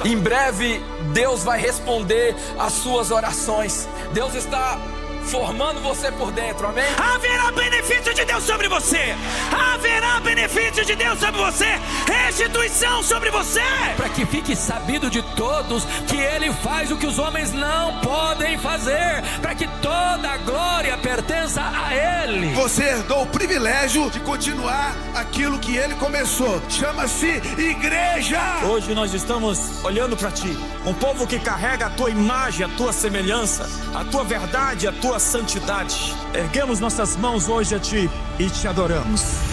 Em breve, Deus vai responder às suas orações. Deus está formando você por dentro, amém? Haverá benefício de Deus sobre você. Haverá benefício de Deus sobre você. Restituição sobre você. Para que fique sabido de todos que Ele faz o que os homens não podem fazer, para que toda a glória pertença a Ele. Você herdou o privilégio de continuar aquilo que Ele começou. Chama-se igreja. Hoje nós estamos olhando para ti, um povo que carrega a tua imagem, a tua semelhança, a tua verdade, a tua santidade. Erguemos nossas mãos hoje a ti e te adoramos.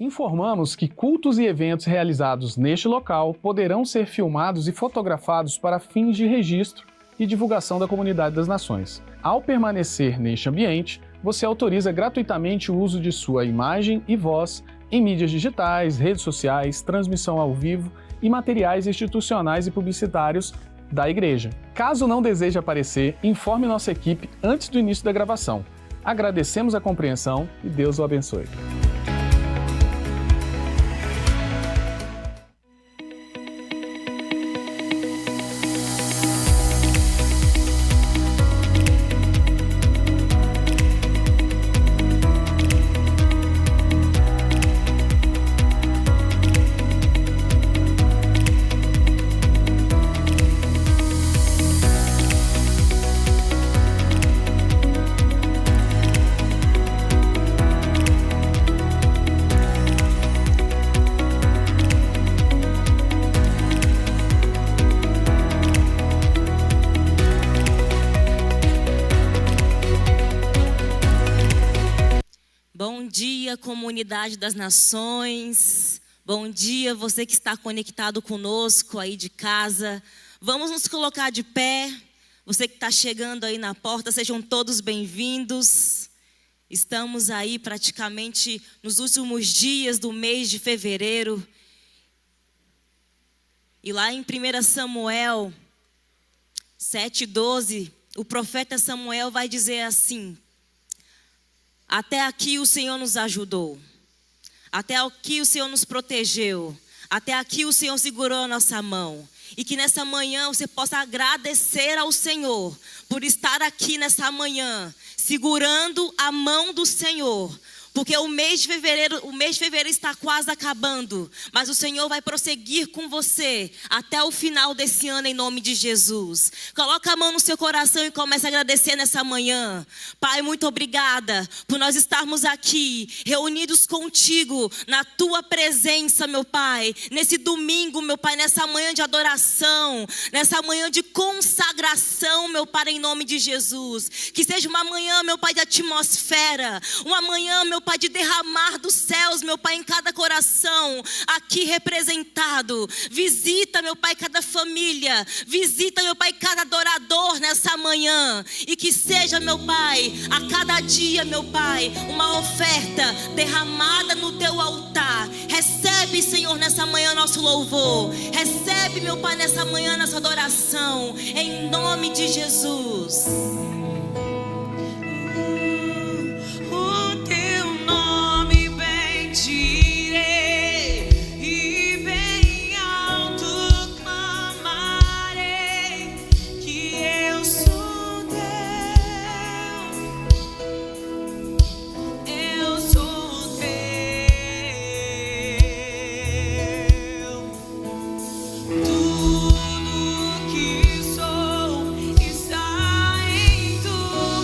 Informamos que cultos e eventos realizados neste local poderão ser filmados e fotografados para fins de registro e divulgação da comunidade das nações. Ao permanecer neste ambiente, você autoriza gratuitamente o uso de sua imagem e voz em mídias digitais, redes sociais, transmissão ao vivo e materiais institucionais e publicitários da igreja. Caso não deseje aparecer, informe nossa equipe antes do início da gravação. Agradecemos a compreensão e Deus o abençoe. Bom dia, comunidade das nações. Bom dia, você que está conectado conosco aí de casa. Vamos nos colocar de pé. Você que está chegando aí na porta, sejam todos bem-vindos. Estamos aí praticamente nos últimos dias do mês de fevereiro. E lá em 1 Samuel 7:12, o profeta Samuel vai dizer assim: até aqui o Senhor nos ajudou. Até aqui o Senhor nos protegeu. Até aqui o Senhor segurou a nossa mão. E que nessa manhã você possa agradecer ao Senhor por estar aqui nessa manhã, segurando a mão do Senhor. Porque o mês de fevereiro está quase acabando, mas o Senhor vai prosseguir com você até o final desse ano em nome de Jesus. Coloca a mão no seu coração e comece a agradecer nessa manhã. Pai, muito obrigada por nós estarmos aqui reunidos contigo na tua presença, meu Pai. Nesse domingo, meu Pai, nessa manhã de adoração, nessa manhã de consagração, meu Pai, em nome de Jesus. Que seja uma manhã, meu Pai, de atmosfera, uma manhã, meu Pai, de derramar dos céus, meu Pai, em cada coração aqui representado. Visita, meu Pai, cada família. Visita, meu Pai, cada adorador nessa manhã. E que seja, meu Pai, a cada dia, meu Pai, uma oferta derramada no teu altar. Recebe Recebe, Senhor, nessa manhã nosso louvor. Recebe, meu Pai, nessa manhã nossa adoração. Em nome de Jesus. O teu nome bendirei e bem alto clamarei que eu sou teu. Eu sou teu. Tudo que sou está em tuas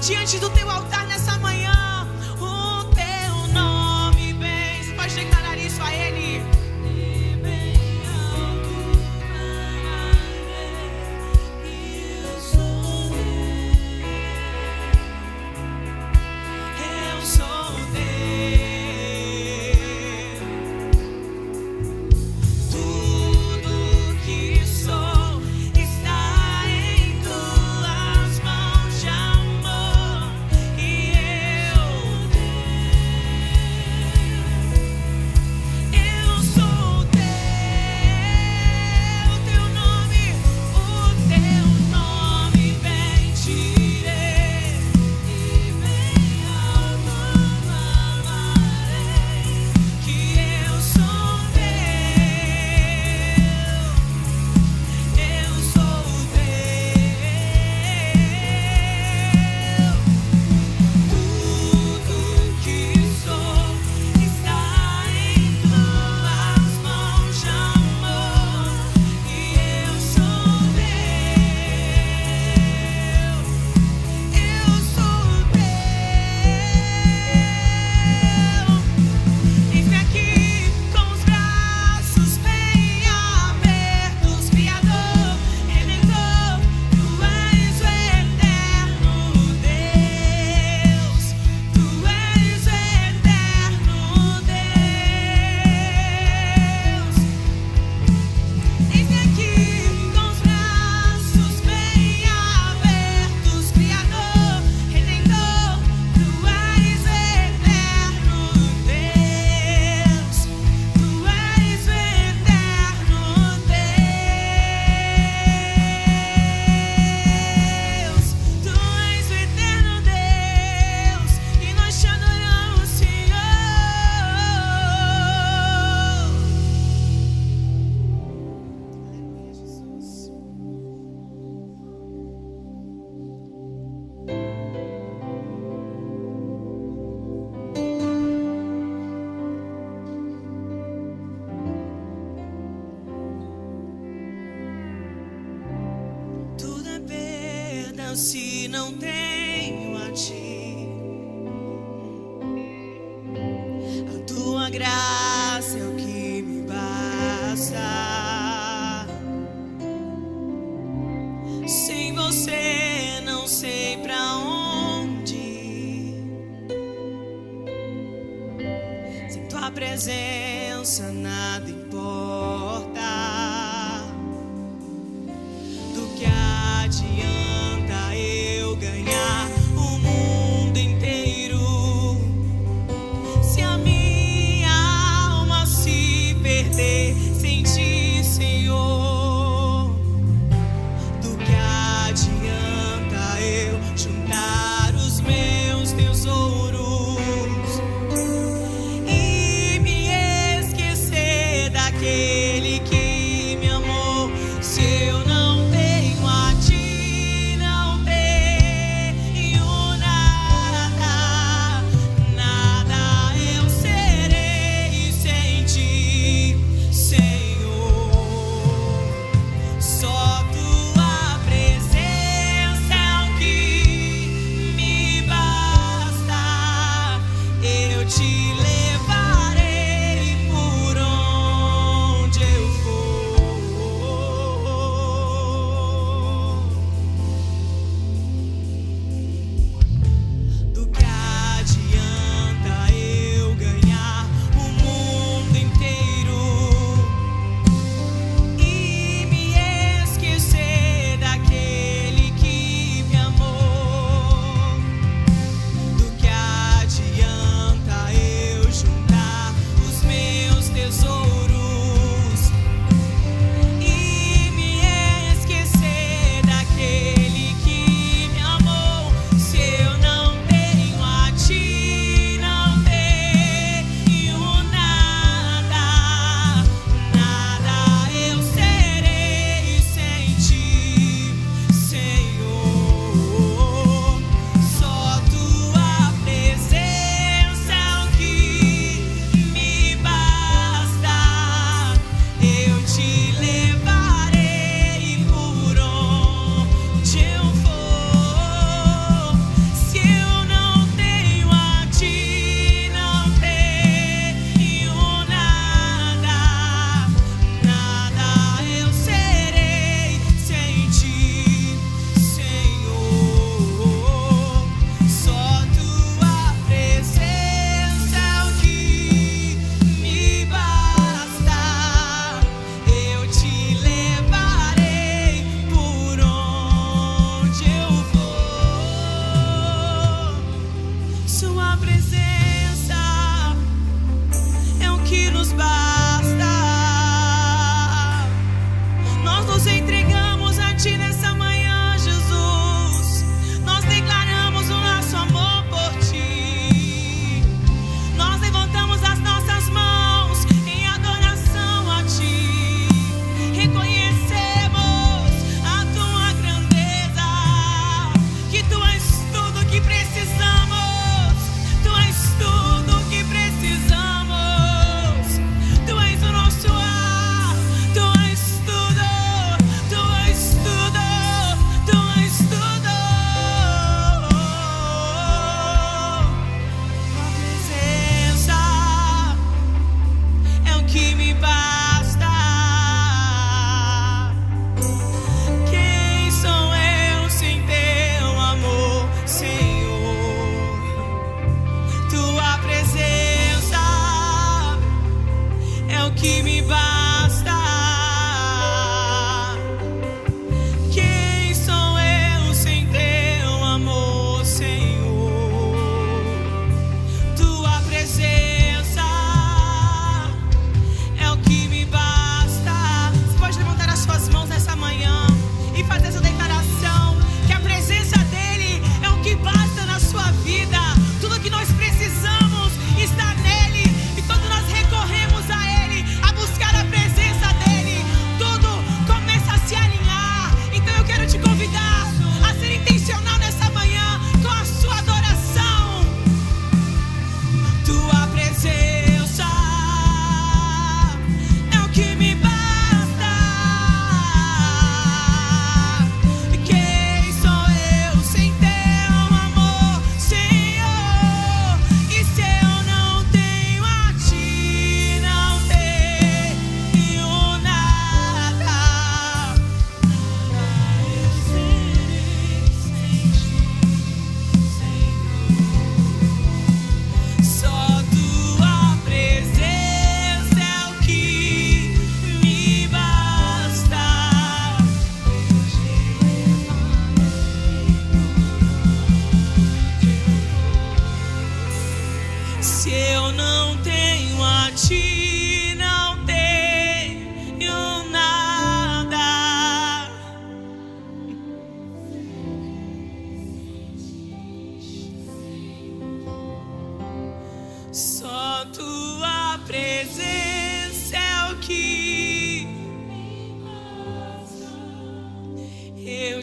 diante do teu altar nessa manhã. O teu nome bem. Você pode declarar isso a Ele. Se não tenho a ti, a tua graça é o que me basta. Sem você não sei pra onde ir. Sem tua presença nada importa. Do que adianta eu ganhar o mundo inteiro se a minha alma se perder sem ti, Senhor? Do que adianta eu juntar os meus tesouros e me esquecer da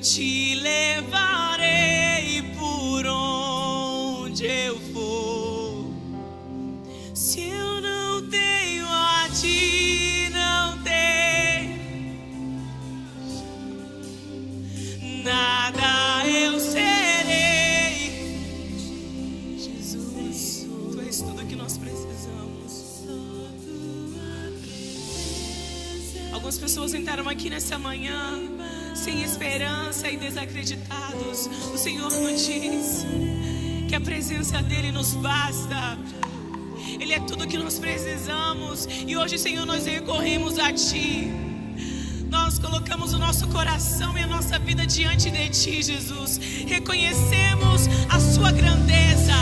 te levarei por onde eu for. Se eu não tenho a ti, não tenho nada, eu serei. Jesus, tu és tudo que nós precisamos. Algumas pessoas entraram aqui nessa manhã sem esperança e desacreditados. O Senhor nos diz que a presença dEle nos basta. Ele é tudo que nós precisamos. E hoje, Senhor, nós recorremos a Ti. Nós colocamos o nosso coração e a nossa vida diante de Ti, Jesus. Reconhecemos a Sua grandeza.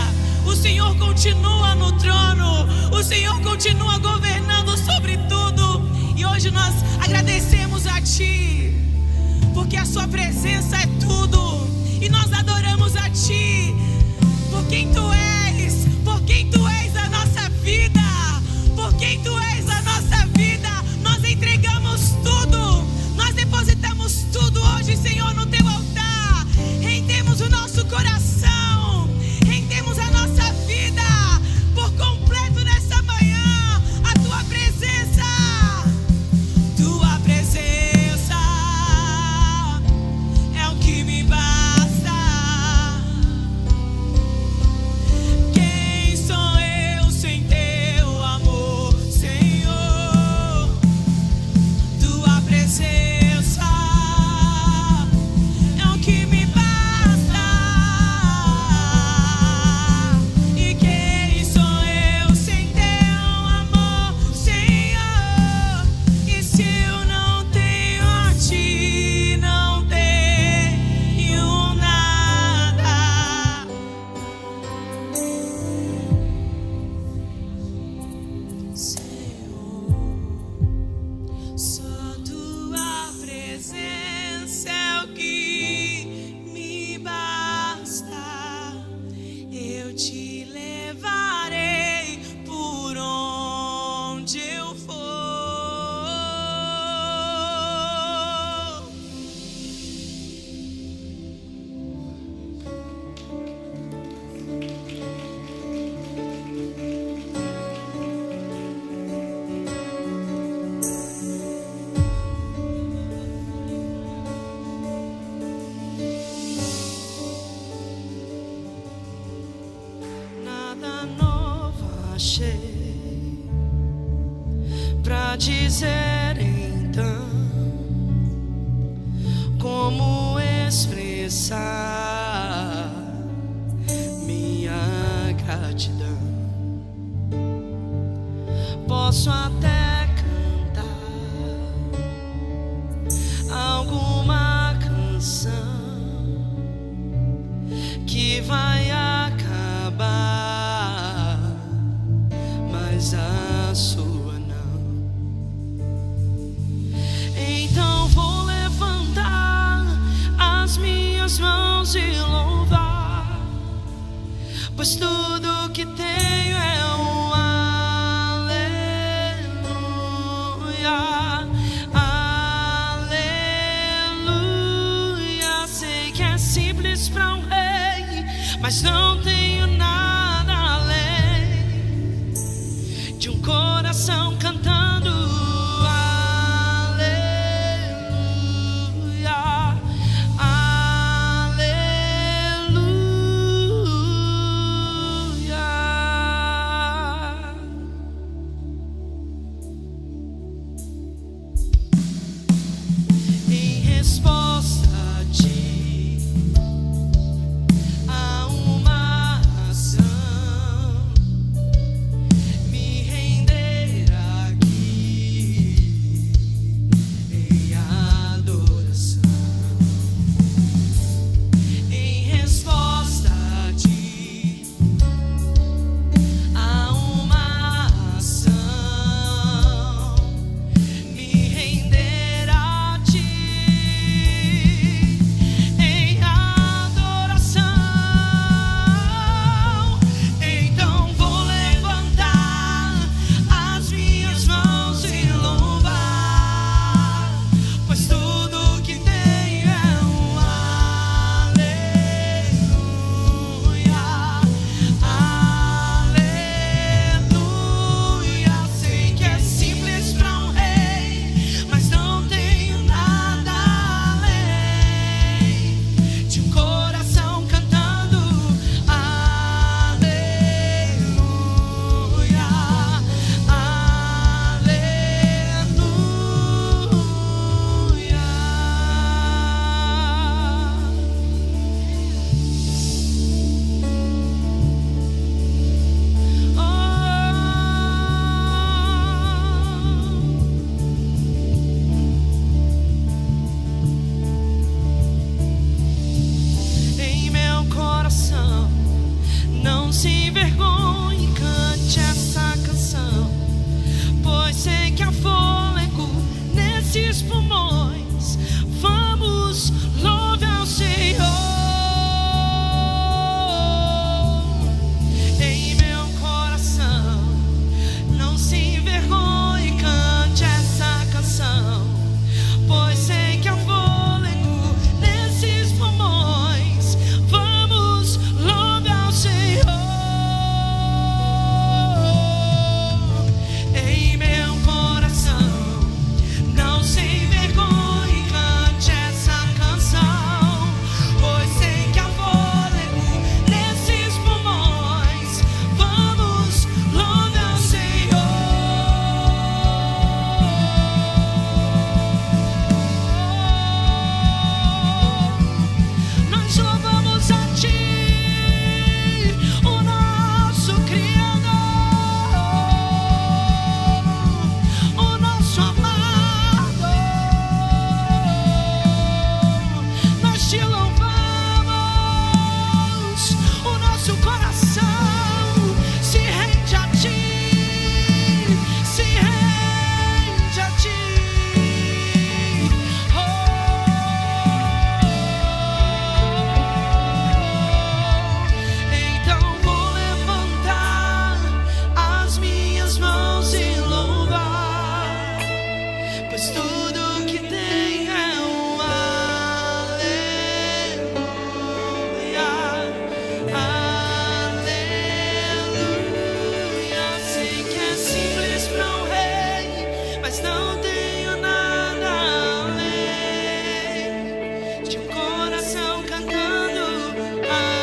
O Senhor continua no trono. O Senhor continua governando sobre tudo. E hoje nós agradecemos a Ti, porque a Sua presença é tudo. E nós adoramos a Ti por quem Tu és, por quem Tu és a nossa vida, por quem Tu és a nossa vida. Nós entregamos tudo, nós depositamos tudo hoje, Senhor, no Teu altar. Rendemos o nosso coração, rendemos a nossa vida por completo nessa manhã. A Tua presença, Tua presença é o que me basta. Quem sou eu sem Teu amor, Senhor? Tua presença é o que me basta. E quem sou eu sem Teu amor, Senhor? E se eu não tenho a Ti, não tenho nada. Senhor, só Tua presença é o que me basta. Eu te levarei por onde eu for. Nada novo achei pra dizer, então como expressar minha gratidão. Posso até cantar alguma canção que vai acabar, mas a sua não. Então vou levantar as minhas mãos e louvar, pois tudo que tenho é um aleluia, aleluia. Sei que é simples para um rei, mas não tenho nada além de um coração cantando aleluia, aleluia. Em resposta a Ti, a uma ação se envergonhe, cante essa canção, pois sei que há fôlego nesses pulmões. Vamos, louve ao Senhor. Em meu coração, não se envergonhe, cante essa canção, pois sei que há fôlego nesses pulmões. Vamos, louve ao Senhor. Em meu coração, não se envergonhe, cante essa canção, pois sei que há fôlego nesses pulmões. Vamos, louve ao Senhor. Nós louvamos a Ti, o nosso Criador, o nosso amado. Nós Te louvamos, o nosso coração se rende a Ti, se rende a Ti. Então vou levantar as minhas mãos e louvar, pois tudo que tem é um aleluia, aleluia. Sei que é simples para um rei, mas não tenho nada além de um coração cantando aleluia,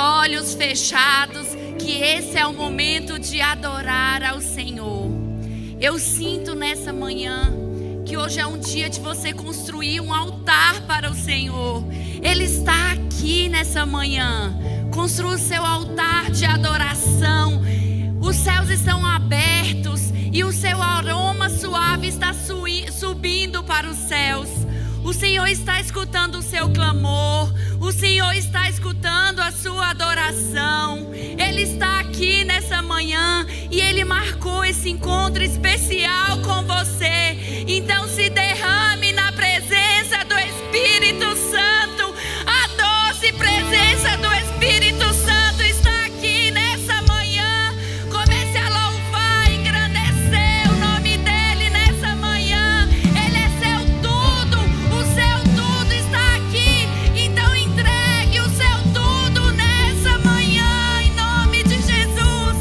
olhos fechados, que esse é o momento de adorar ao Senhor. Eu sinto nessa manhã que hoje é um dia de você construir um altar para o Senhor. Ele está aqui nessa manhã. Construa o seu altar de adoração. Os céus estão abertos e o seu aroma suave está subindo para os céus. O Senhor está escutando o seu clamor. O Senhor está escutando a sua adoração. Ele está aqui nessa manhã e Ele marcou esse encontro especial com você. Então se derrame na presença do Espírito Santo. A doce presença do Espírito Santo está aqui nessa manhã. Comece a louvar, engrandecer o nome dEle nessa manhã. Ele é seu tudo, o seu tudo está aqui. Então entregue o seu tudo nessa manhã, em nome de Jesus.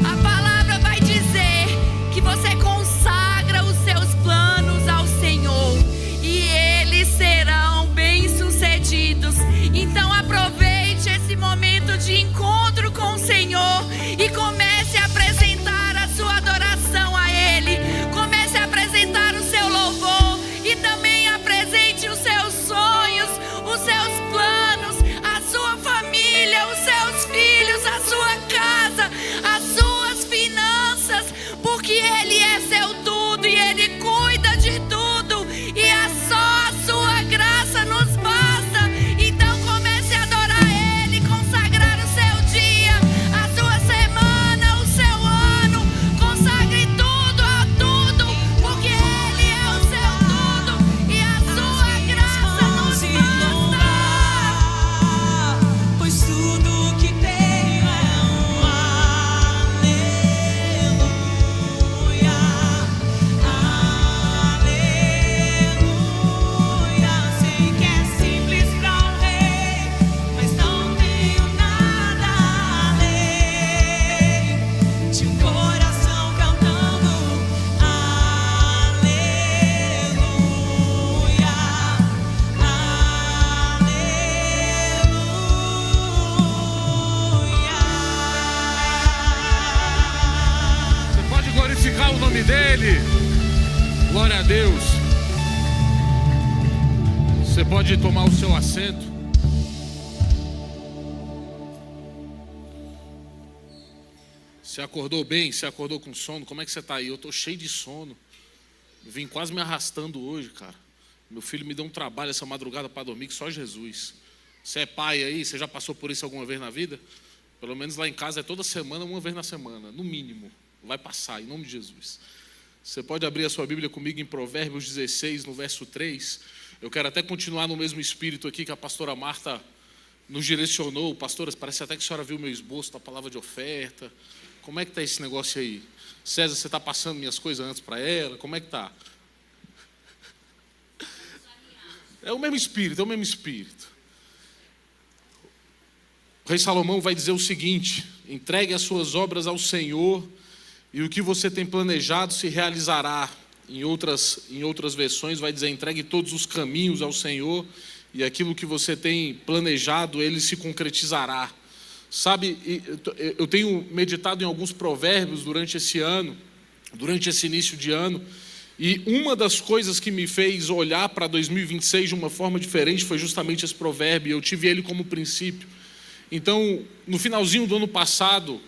A palavra vai dizer que você consagra os seus planos ao Senhor e eles serão bem-sucedidos. Então aproveite esse momento de encontro com o Senhor e comece a apresentar a sua adoração a Ele. Comece a apresentar o seu louvor e também apresente os seus sonhos, os seus planos, a sua família, os seus filhos, a sua casa, as suas finanças, porque Ele é seu tudo e Ele cuida de tudo e é só a sua graça nos basta. Então comece a adorar Ele, consagrar o seu dia, a sua semana, o seu ano. Consagre tudo a tudo, porque Ele é o seu tudo e a sua graça nos basta. Pois tudo que tenho é um aleluia, aleluia. Sei que é simples pra um rei, mas não tenho nada além de um coração cantando aleluia, aleluia. Você pode glorificar o nome dele. Glória a Deus. Você pode tomar o seu assento. Você acordou bem? Você acordou com sono? Como é que você está aí? Eu estou cheio de sono. Eu vim quase me arrastando hoje, cara. Meu filho me deu um trabalho essa madrugada para dormir que só Jesus. Você é pai aí? Você já passou por isso alguma vez na vida? Pelo menos lá em casa é toda semana, uma vez na semana, no mínimo. Vai passar, em nome de Jesus. Você pode abrir a sua Bíblia comigo em Provérbios 16, no verso 3. Eu quero até continuar no mesmo espírito aqui que a pastora Marta nos direcionou. Pastora, parece até que a senhora viu meu esboço da palavra de oferta. Como é que está esse negócio aí? César, você está passando minhas coisas antes para ela? Como é que está? É o mesmo espírito, é o mesmo espírito. O rei Salomão vai dizer o seguinte: entregue as suas obras ao Senhor e o que você tem planejado se realizará. Em outras versões vai dizer: entregue todos os caminhos ao Senhor e aquilo que você tem planejado, ele se concretizará. Sabe, eu tenho meditado em alguns provérbios durante esse ano, durante esse início de ano, e uma das coisas que me fez olhar para 2026 de uma forma diferente foi justamente esse provérbio. Eu tive ele como princípio. Então, no finalzinho do ano passado,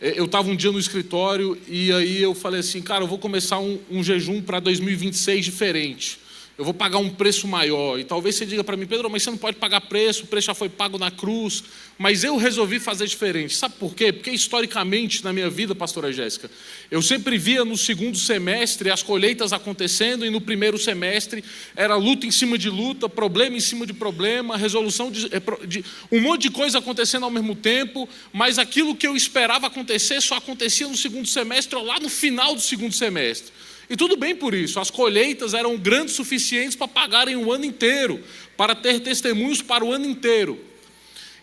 eu estava um dia no escritório e aí eu falei assim: cara, eu vou começar um jejum para 2026 diferente. Eu vou pagar um preço maior. E talvez você diga para mim: Pedro, mas você não pode pagar preço, o preço já foi pago na cruz. Mas eu resolvi fazer diferente. Sabe por quê? Porque historicamente na minha vida, pastora Jéssica, eu sempre via no segundo semestre as colheitas acontecendo e no primeiro semestre era luta em cima de luta, problema em cima de problema, resolução de um monte de coisa acontecendo ao mesmo tempo, mas aquilo que eu esperava acontecer só acontecia no segundo semestre ou lá no final do segundo semestre. E tudo bem por isso, as colheitas eram grandes o suficientes para pagarem o ano inteiro, para ter testemunhos para o ano inteiro.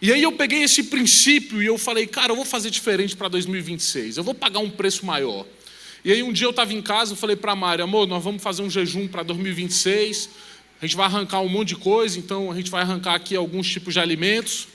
E aí eu peguei esse princípio e eu falei: cara, eu vou fazer diferente para 2026, eu vou pagar um preço maior. E aí um dia eu estava em casa, eu falei para a Mari: amor, nós vamos fazer um jejum para 2026, a gente vai arrancar um monte de coisa, então a gente vai arrancar aqui alguns tipos de alimentos.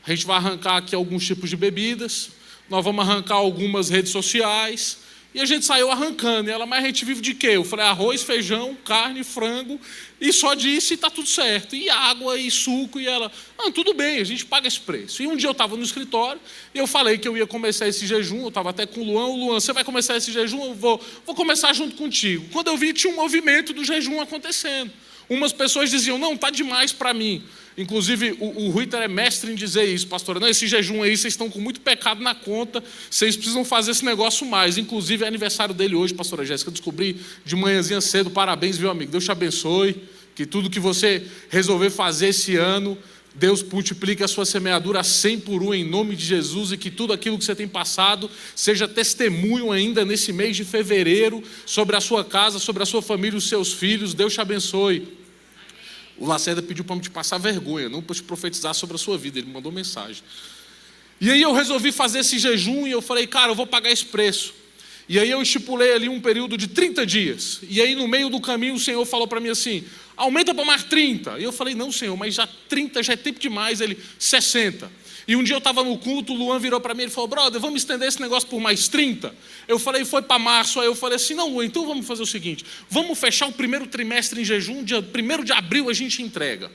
A gente vai arrancar aqui alguns tipos de bebidas, nós vamos arrancar algumas redes sociais. E a gente saiu arrancando. E ela, mas a gente vive de quê? Eu falei, arroz, feijão, carne, frango, e só disse, e está tudo certo. E água, e suco, e ela, tudo bem, a gente paga esse preço. E um dia eu estava no escritório, e eu falei que eu ia começar esse jejum, eu estava até com o Luan, você vai começar esse jejum? Eu vou começar junto contigo. Quando eu vi, tinha um movimento do jejum acontecendo. Umas pessoas diziam, não, está demais para mim. Inclusive, o Ruiter é mestre em dizer isso, pastora. Não, esse jejum aí, vocês estão com muito pecado na conta, vocês precisam fazer esse negócio mais. Inclusive, é aniversário dele hoje, pastora Jéssica, descobri de manhãzinha cedo. Parabéns, viu, amigo? Deus te abençoe, que tudo que você resolver fazer esse ano, Deus multiplique a sua semeadura 100 por 1 em nome de Jesus, e que tudo aquilo que você tem passado seja testemunho ainda nesse mês de fevereiro, sobre a sua casa, sobre a sua família, os seus filhos. Deus te abençoe. O Lacerda pediu para me te passar vergonha, não para te profetizar sobre a sua vida, ele me mandou mensagem. E aí eu resolvi fazer esse jejum e eu falei, cara, eu vou pagar esse preço. E aí eu estipulei ali um período de 30 dias. E aí no meio do caminho o Senhor falou para mim assim, aumenta para mais 30. E eu falei, não, Senhor, mas já 30 já é tempo demais. Ele, 60. E um dia eu estava no culto, o Luan virou para mim e falou, brother, vamos estender esse negócio por mais 30? Eu falei, foi para março. Aí eu falei assim, não, Luan, então vamos fazer o seguinte, vamos fechar o primeiro trimestre em jejum, dia 1º de abril a gente entrega.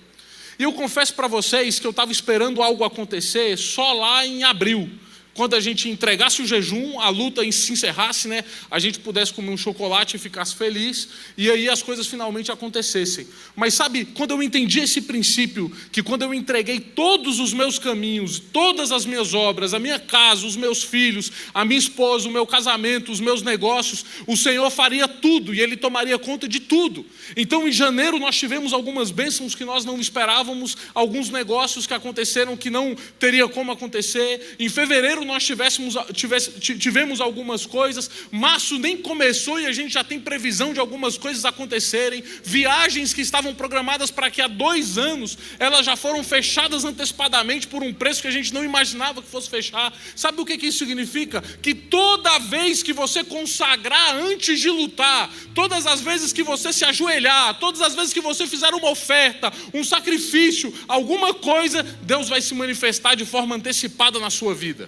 E eu confesso para vocês que eu estava esperando algo acontecer só lá em abril. Quando a gente entregasse o jejum, a luta se encerrasse, né? A gente pudesse comer um chocolate e ficasse feliz, e aí as coisas finalmente acontecessem. Mas sabe, quando eu entendi esse princípio, que quando eu entreguei todos os meus caminhos, todas as minhas obras, a minha casa, os meus filhos, a minha esposa, o meu casamento, os meus negócios, o Senhor faria tudo, e Ele tomaria conta de tudo. Então em janeiro nós tivemos algumas bênçãos que nós não esperávamos, alguns negócios que aconteceram que não teria como acontecer. Em fevereiro nós tivemos algumas coisas, março nem começou e a gente já tem previsão de algumas coisas acontecerem, viagens que estavam programadas para que há 2 anos, elas já foram fechadas antecipadamente por um preço que a gente não imaginava que fosse fechar. Sabe o que isso significa? Que toda vez que você consagrar antes de lutar, todas as vezes que você se ajoelhar, todas as vezes que você fizer uma oferta, um sacrifício, alguma coisa, Deus vai se manifestar de forma antecipada na sua vida.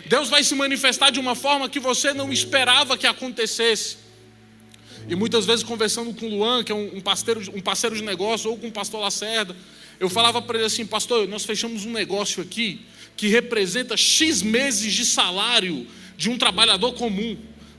Deus vai se manifestar de uma forma que você não esperava que acontecesse. E muitas vezes conversando com o Luan, que é um parceiro de negócio, ou com o pastor Lacerda, eu falava para ele assim, pastor, nós fechamos um negócio aqui que representa X meses de salário de um trabalhador comum.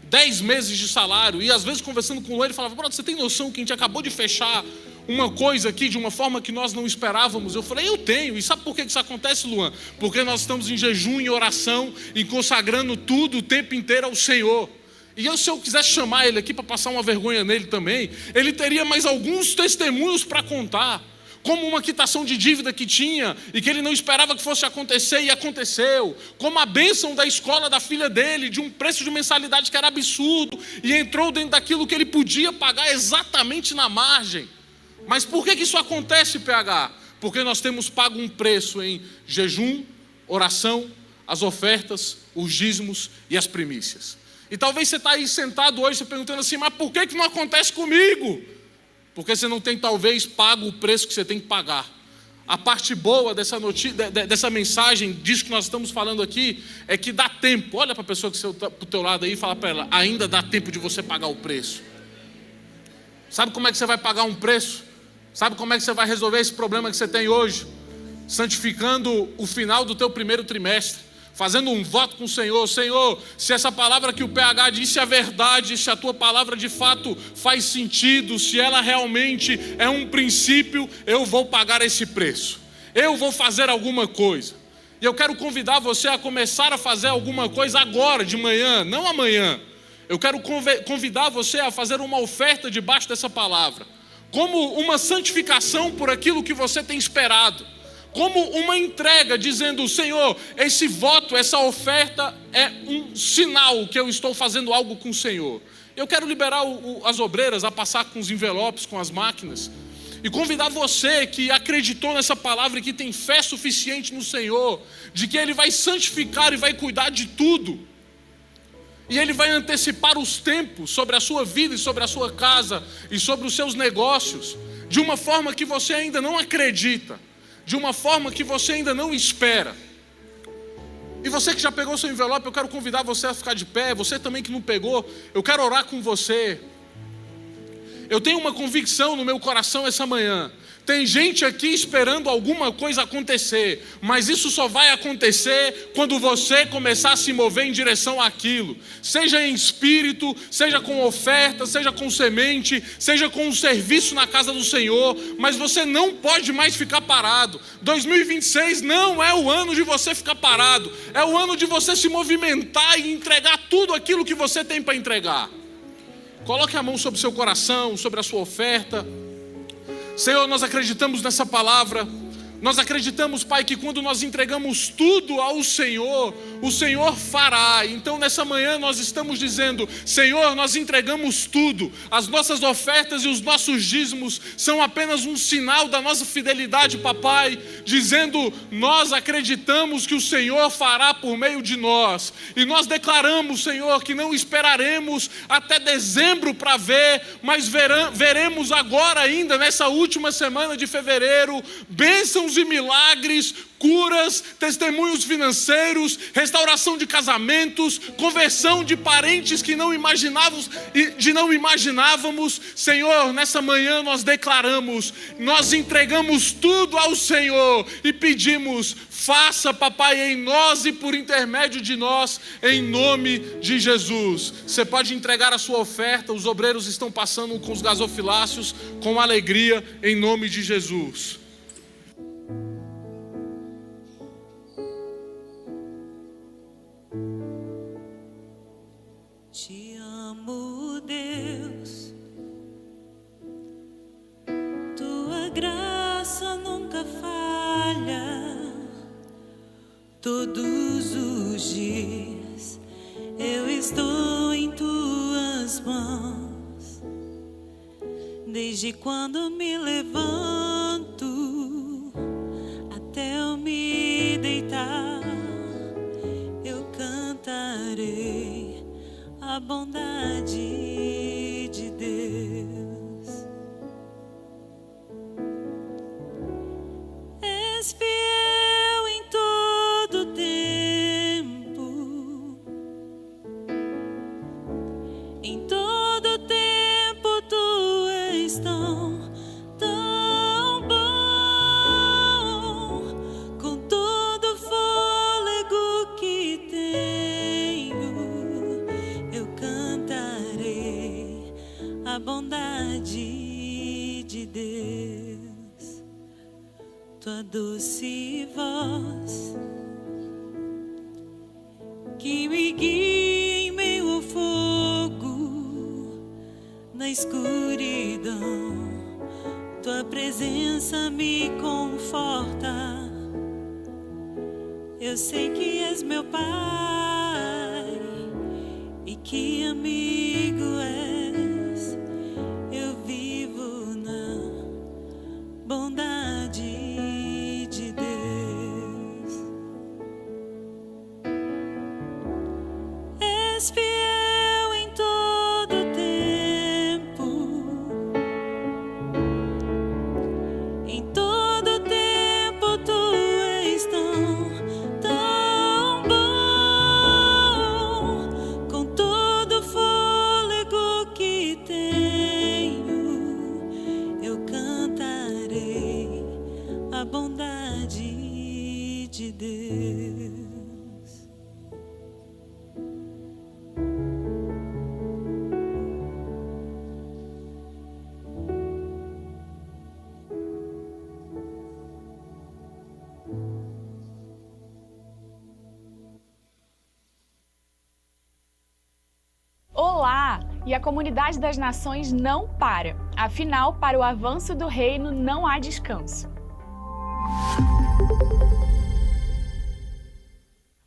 10 meses de salário. E às vezes conversando com o Luan, ele falava, brother, você tem noção que a gente acabou de fechar uma coisa aqui de uma forma que nós não esperávamos? Eu falei, eu tenho. E sabe por que isso acontece, Luan? Porque nós estamos em jejum, em oração, e consagrando tudo o tempo inteiro ao Senhor. E se eu quisesse chamar ele aqui para passar uma vergonha nele também, ele teria mais alguns testemunhos para contar. Como uma quitação de dívida que tinha e que ele não esperava que fosse acontecer e aconteceu. Como a bênção da escola da filha dele, de um preço de mensalidade que era absurdo e entrou dentro daquilo que ele podia pagar exatamente na margem. Mas por que isso acontece, PH? Porque nós temos pago um preço em jejum, oração, as ofertas, os dízimos e as primícias. E talvez você está aí sentado hoje se perguntando assim, mas por que não acontece comigo? Porque você não tem talvez pago o preço que você tem que pagar. A parte boa dessa mensagem, disso que nós estamos falando aqui, é que dá tempo. Olha para a pessoa que está para o teu lado aí e fala para ela, ainda dá tempo de você pagar o preço. Sabe como é que você vai pagar um preço? Sabe como é que você vai resolver esse problema que você tem hoje? Santificando o final do teu primeiro trimestre. Fazendo um voto com o Senhor. Senhor, se essa palavra que o PH disse é verdade, se a tua palavra de fato faz sentido, se ela realmente é um princípio, eu vou pagar esse preço. Eu vou fazer alguma coisa. E eu quero convidar você a começar a fazer alguma coisa agora, de manhã, não amanhã. Eu quero convidar você a fazer uma oferta debaixo dessa palavra. Como uma santificação por aquilo que você tem esperado. Como uma entrega dizendo, Senhor, esse voto, essa oferta é um sinal que eu estou fazendo algo com o Senhor. Eu quero liberar as obreiras a passar com os envelopes, com as máquinas. E convidar você que acreditou nessa palavra e que tem fé suficiente no Senhor, de que Ele vai santificar e vai cuidar de tudo. E Ele vai antecipar os tempos sobre a sua vida e sobre a sua casa e sobre os seus negócios, de uma forma que você ainda não acredita, de uma forma que você ainda não espera. E você que já pegou seu envelope, eu quero convidar você a ficar de pé. Você também que não pegou, eu quero orar com você. Eu tenho uma convicção no meu coração essa manhã. Tem gente aqui esperando alguma coisa acontecer, mas isso só vai acontecer quando você começar a se mover em direção àquilo. Seja em espírito, seja com oferta, seja com semente, seja com um serviço na casa do Senhor, mas você não pode mais ficar parado. 2026 não é o ano de você ficar parado, é o ano de você se movimentar e entregar tudo aquilo que você tem para entregar. Coloque a mão sobre o seu coração, sobre a sua oferta. Senhor, nós acreditamos nessa palavra. Nós acreditamos, Pai, que quando nós entregamos tudo ao Senhor, o Senhor fará. Então nessa manhã nós estamos dizendo: Senhor, nós entregamos tudo. As nossas ofertas e os nossos dízimos são apenas um sinal da nossa fidelidade, Papai, dizendo: nós acreditamos que o Senhor fará por meio de nós. E nós declaramos, Senhor, que não esperaremos até dezembro para ver, mas veremos agora ainda, nessa última semana de fevereiro, bênçãos e milagres, curas, testemunhos financeiros, restauração de casamentos, conversão de parentes que não imaginávamos. Senhor, nessa manhã nós declaramos, nós entregamos tudo ao Senhor e pedimos: faça, Papai, em nós e por intermédio de nós, em nome de Jesus. Você pode entregar a sua oferta, os obreiros estão passando com os gasofiláceos, com alegria, em nome de Jesus. Te amo, Deus, tua graça nunca falha. Todos os dias eu estou em tuas mãos. Desde quando me levanto até eu me deitar, eu cantarei a bondade de Deus. És fiel em todo tempo, em todo tempo tu és tão bom. Com todo o fôlego que tenho, eu cantarei a bondade de Deus. Tua doce voz que me guia em meio ao fogo, na escuridão, tua presença me conforta. Eu sei que és meu Pai e que amigo és. Eu vivo na bondade de Deus. És fiel em todo tempo, em todo tempo tu és tão bom. Com todo o fôlego que tenho, eu cantarei a bondade de Deus. Olá! E a comunidade das nações não para. Afinal, para o avanço do reino não há descanso.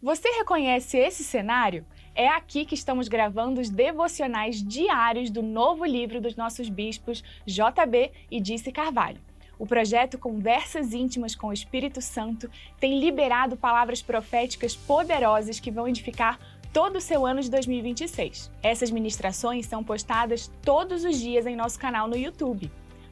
Você reconhece esse cenário? É aqui que estamos gravando os devocionais diários do novo livro dos nossos bispos JB e Dice Carvalho. O projeto Conversas Íntimas com o Espírito Santo tem liberado palavras proféticas poderosas que vão edificar todo o seu ano de 2026. Essas ministrações são postadas todos os dias em nosso canal no YouTube.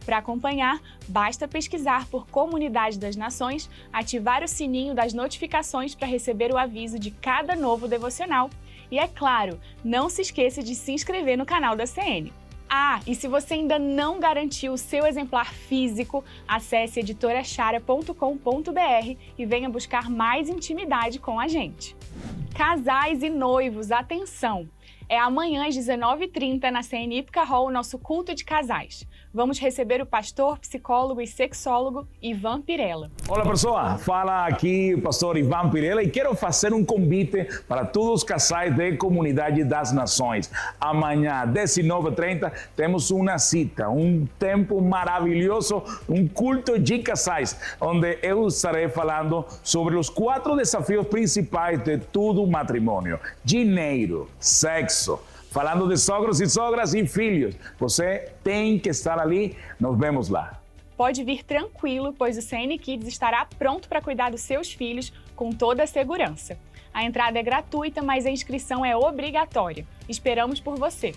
Para acompanhar, basta pesquisar por Comunidade das Nações, ativar o sininho das notificações para receber o aviso de cada novo devocional. E é claro, não se esqueça de se inscrever no canal da CN. Ah, e se você ainda não garantiu o seu exemplar físico, acesse editorachara.com.br e venha buscar mais intimidade com a gente. Casais e noivos, atenção! É amanhã às 19h30 na CN Ípica Hall, nosso culto de casais. Vamos receber o pastor, psicólogo e sexólogo Ivan Pirella. Olá pessoal, fala aqui o pastor Ivan Pirella e quero fazer um convite para todos os casais de Comunidade das Nações. Amanhã, 19h30, temos uma cita, um tempo maravilhoso, um culto de casais, onde eu estarei falando sobre os 4 desafios principais de todo matrimônio: dinheiro, sexo, falando de sogros e sogras e filhos. Você tem que estar ali, nos vemos lá. Pode vir tranquilo, pois o CN Kids estará pronto para cuidar dos seus filhos com toda a segurança. A entrada é gratuita, mas a inscrição é obrigatória. Esperamos por você.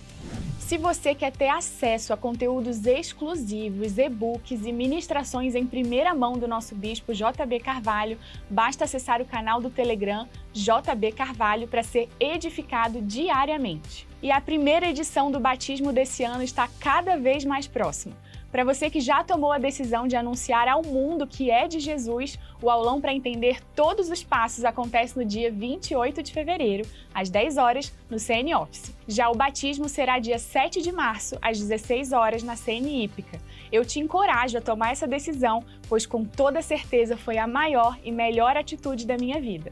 Se você quer ter acesso a conteúdos exclusivos, e-books e ministrações em primeira mão do nosso bispo JB Carvalho, basta acessar o canal do Telegram JB Carvalho para ser edificado diariamente. E a primeira edição do batismo desse ano está cada vez mais próxima. Para você que já tomou a decisão de anunciar ao mundo que é de Jesus, o aulão para entender todos os passos acontece no dia 28 de fevereiro, às 10 horas, no CN Office. Já o batismo será dia 7 de março, às 16 horas, na CN Ípica. Eu te encorajo a tomar essa decisão, pois com toda certeza foi a maior e melhor atitude da minha vida.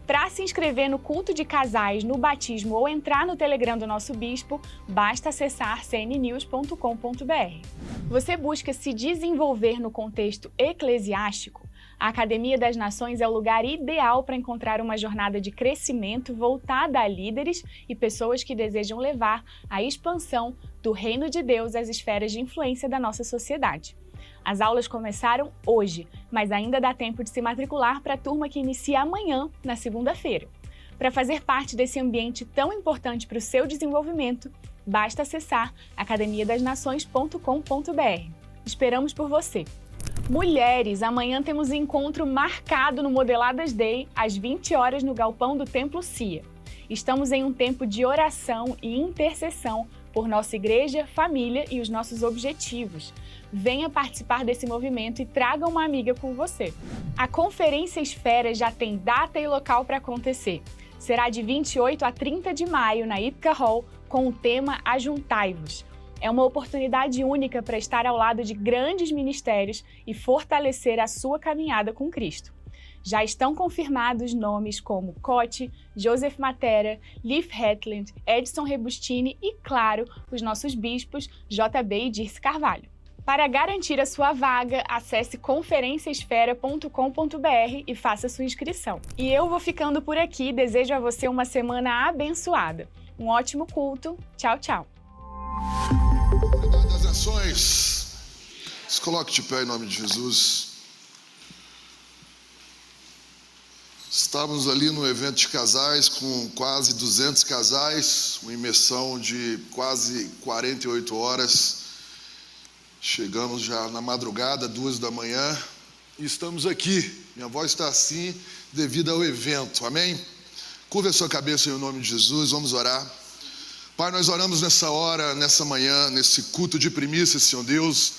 Para se inscrever no culto de casais, no batismo ou entrar no Telegram do nosso bispo, basta acessar cnnews.com.br. Você busca se desenvolver no contexto eclesiástico? A Academia das Nações é o lugar ideal para encontrar uma jornada de crescimento voltada a líderes e pessoas que desejam levar a expansão do reino de Deus às esferas de influência da nossa sociedade. As aulas começaram hoje, mas ainda dá tempo de se matricular para a turma que inicia amanhã, na segunda-feira. Para fazer parte desse ambiente tão importante para o seu desenvolvimento, basta acessar academiadasnações.com.br. Esperamos por você! Mulheres, amanhã temos um encontro marcado no Modeladas Day, às 20 horas no Galpão do Templo CIA. Estamos em um tempo de oração e intercessão por nossa igreja, família e os nossos objetivos. Venha participar desse movimento e traga uma amiga com você. A Conferência Esfera já tem data e local para acontecer. Será de 28 a 30 de maio na Ípica Hall com o tema Ajuntai-vos. É uma oportunidade única para estar ao lado de grandes ministérios e fortalecer a sua caminhada com Cristo. Já estão confirmados nomes como Cote, Joseph Matera, Leif Hetland, Edson Rebustini e, claro, os nossos bispos JB e Dirce Carvalho. Para garantir a sua vaga, acesse conferenciaesfera.com.br e faça sua inscrição. E eu vou ficando por aqui, desejo a você uma semana abençoada. Um ótimo culto. Tchau, tchau. Comunidade das Nações, se coloque de pé em nome de Jesus. Estávamos ali no evento de casais com quase 200 casais, uma imersão de quase 48 horas. Chegamos já na madrugada, 2 da manhã, e estamos aqui. Minha voz está assim devido ao evento, amém? Curva a sua cabeça em nome de Jesus, vamos orar. Pai, nós oramos nessa hora, nessa manhã, nesse culto de primícias, Senhor Deus,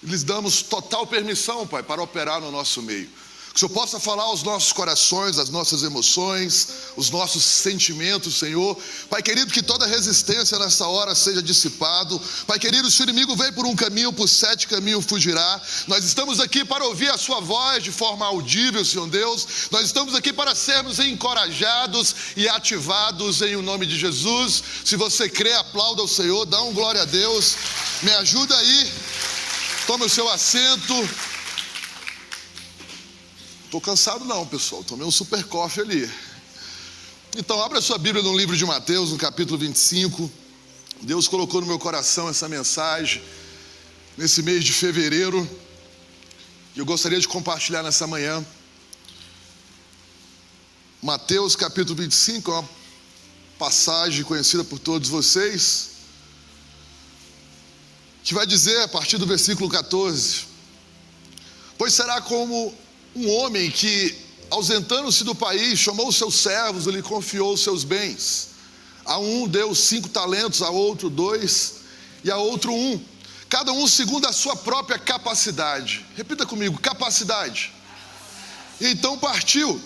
e lhes damos total permissão, Pai, para operar no nosso meio. Que o Senhor possa falar aos nossos corações, as nossas emoções, os nossos sentimentos, Senhor. Pai querido, que toda resistência nessa hora seja dissipado. Pai querido, se o inimigo vem por um caminho, por 7 caminhos fugirá. Nós estamos aqui para ouvir a sua voz de forma audível, Senhor Deus. Nós estamos aqui para sermos encorajados e ativados em o nome de Jesus. Se você crê, aplauda o Senhor, dá um glória a Deus. Me ajuda aí. Tome o seu assento. Estou cansado não, pessoal, tomei um super coffee ali. Então, abra sua Bíblia no livro de Mateus, no capítulo 25. Deus colocou no meu coração essa mensagem, nesse mês de fevereiro, e eu gostaria de compartilhar nessa manhã. Mateus, capítulo 25, é uma passagem conhecida por todos vocês, que vai dizer a partir do versículo 14: pois será como um homem que, ausentando-se do país, chamou os seus servos e lhe confiou os seus bens. A um deu 5 talentos, a outro 2 e a outro 1, cada um segundo a sua própria capacidade. Repita comigo: capacidade. E então partiu.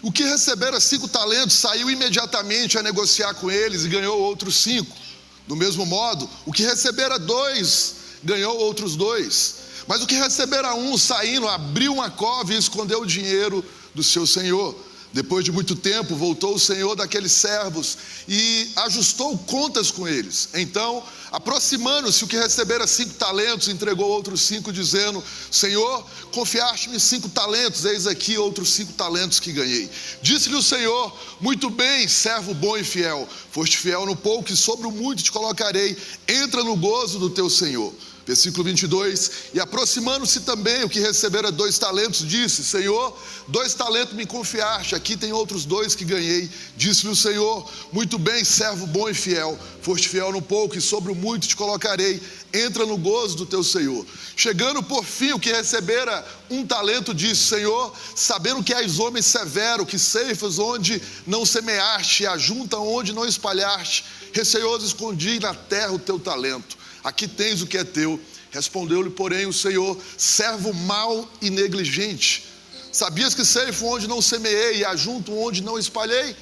O que recebera 5 talentos saiu imediatamente a negociar com eles e ganhou outros 5. Do mesmo modo, o que recebera 2 ganhou outros 2. Mas o que recebera 1, saindo, abriu uma cova e escondeu o dinheiro do seu senhor. Depois de muito tempo, voltou o senhor daqueles servos e ajustou contas com eles. Então, aproximando-se, o que recebera 5 talentos, entregou outros 5, dizendo: Senhor, confiaste-me 5 talentos, eis aqui outros 5 talentos que ganhei. Disse-lhe o Senhor: muito bem, servo bom e fiel. Foste fiel no pouco e sobre o muito te colocarei. Entra no gozo do teu Senhor. Versículo 22, e aproximando-se também o que recebera 2 talentos, disse: Senhor, 2 talentos me confiaste, aqui tem outros 2 que ganhei. Disse-lhe o Senhor: muito bem, servo bom e fiel, foste fiel no pouco e sobre o muito te colocarei, entra no gozo do teu Senhor. Chegando por fim o que recebera 1 talento, disse: Senhor, sabendo que és homem severo, que ceifas onde não semeaste e ajunta onde não espalhaste, receoso escondi na terra o teu talento. Aqui tens o que é teu. Respondeu-lhe, porém, o Senhor: servo mau e negligente, sabias que ceifo onde não semeei e ajunto onde não espalhei?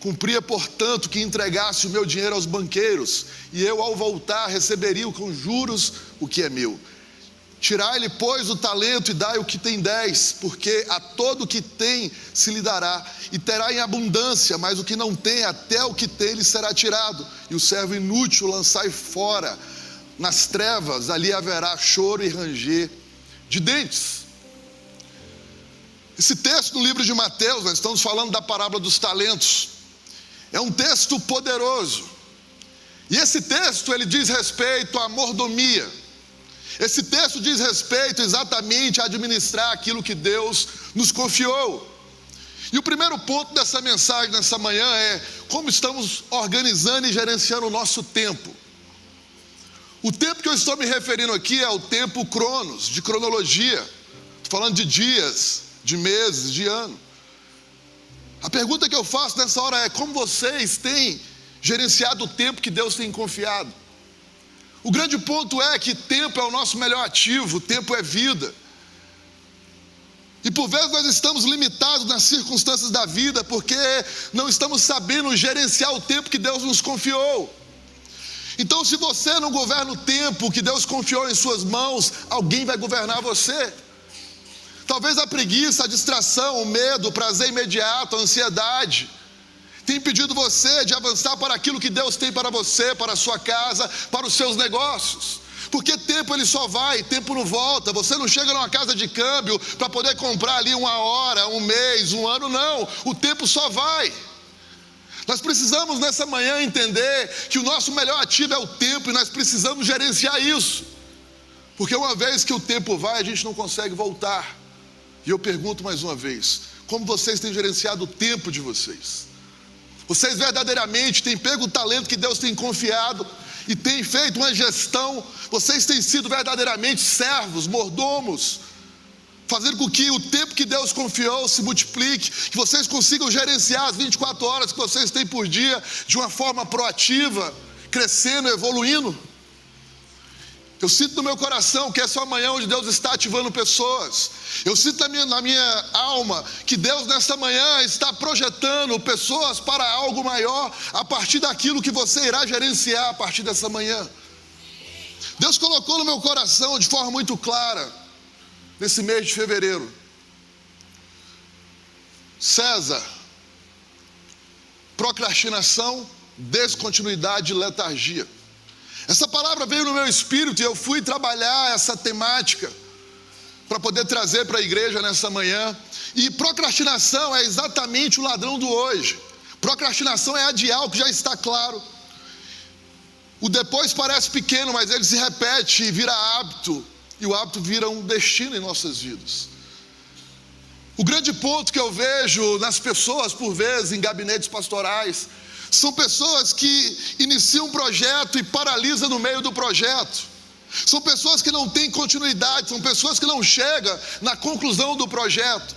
Cumpria, portanto, que entregasse o meu dinheiro aos banqueiros, e eu, ao voltar, receberia com juros o que é meu. Tirai-lhe, pois, o talento e dai o que tem 10, porque a todo o que tem se lhe dará, e terá em abundância, mas o que não tem, até o que tem lhe será tirado. E o servo inútil lançai fora nas trevas, ali haverá choro e ranger de dentes. Esse texto no livro de Mateus, nós estamos falando da parábola dos talentos, é um texto poderoso, e esse texto ele diz respeito à mordomia. Esse texto diz respeito exatamente a administrar aquilo que Deus nos confiou. E o primeiro ponto dessa mensagem nessa manhã é como estamos organizando e gerenciando o nosso tempo. O tempo que eu estou me referindo aqui é o tempo cronos, de cronologia. Estou falando de dias, de meses, de ano. A pergunta que eu faço nessa hora é: como vocês têm gerenciado o tempo que Deus tem confiado? O grande ponto é que tempo é o nosso melhor ativo, tempo é vida. E por vezes nós estamos limitados nas circunstâncias da vida, porque não estamos sabendo gerenciar o tempo que Deus nos confiou. Então, se você não governa o tempo que Deus confiou em suas mãos, alguém vai governar você. Talvez a preguiça, a distração, o medo, o prazer imediato, a ansiedade tem impedido você de avançar para aquilo que Deus tem para você, para a sua casa, para os seus negócios. Porque tempo ele só vai, tempo não volta. Você não chega numa casa de câmbio para poder comprar ali 1 hora, 1 mês, 1 ano, não. O tempo só vai. Nós precisamos nessa manhã entender que o nosso melhor ativo é o tempo, e nós precisamos gerenciar isso. Porque uma vez que o tempo vai, a gente não consegue voltar. E eu pergunto mais uma vez: como vocês têm gerenciado o tempo de vocês? Vocês verdadeiramente têm pego o talento que Deus tem confiado e têm feito uma gestão? Vocês têm sido verdadeiramente servos, mordomos, fazendo com que o tempo que Deus confiou se multiplique, que vocês consigam gerenciar as 24 horas que vocês têm por dia de uma forma proativa, crescendo, evoluindo? Eu sinto no meu coração que essa é uma manhã onde Deus está ativando pessoas. Eu sinto na minha alma que Deus nessa manhã está projetando pessoas para algo maior a partir daquilo que você irá gerenciar a partir dessa manhã. Deus colocou no meu coração de forma muito clara, nesse mês de fevereiro: César, procrastinação, descontinuidade e letargia. Essa palavra veio no meu espírito e eu fui trabalhar essa temática para poder trazer para a igreja nessa manhã. E procrastinação é exatamente o ladrão do hoje. Procrastinação é adiar o que já está claro. O depois parece pequeno, mas ele se repete e vira hábito. E o hábito vira um destino em nossas vidas. O grande ponto que eu vejo nas pessoas, por vezes, em gabinetes pastorais, são pessoas que iniciam um projeto e paralisam no meio do projeto. São pessoas que não têm continuidade, são pessoas que não chegam na conclusão do projeto.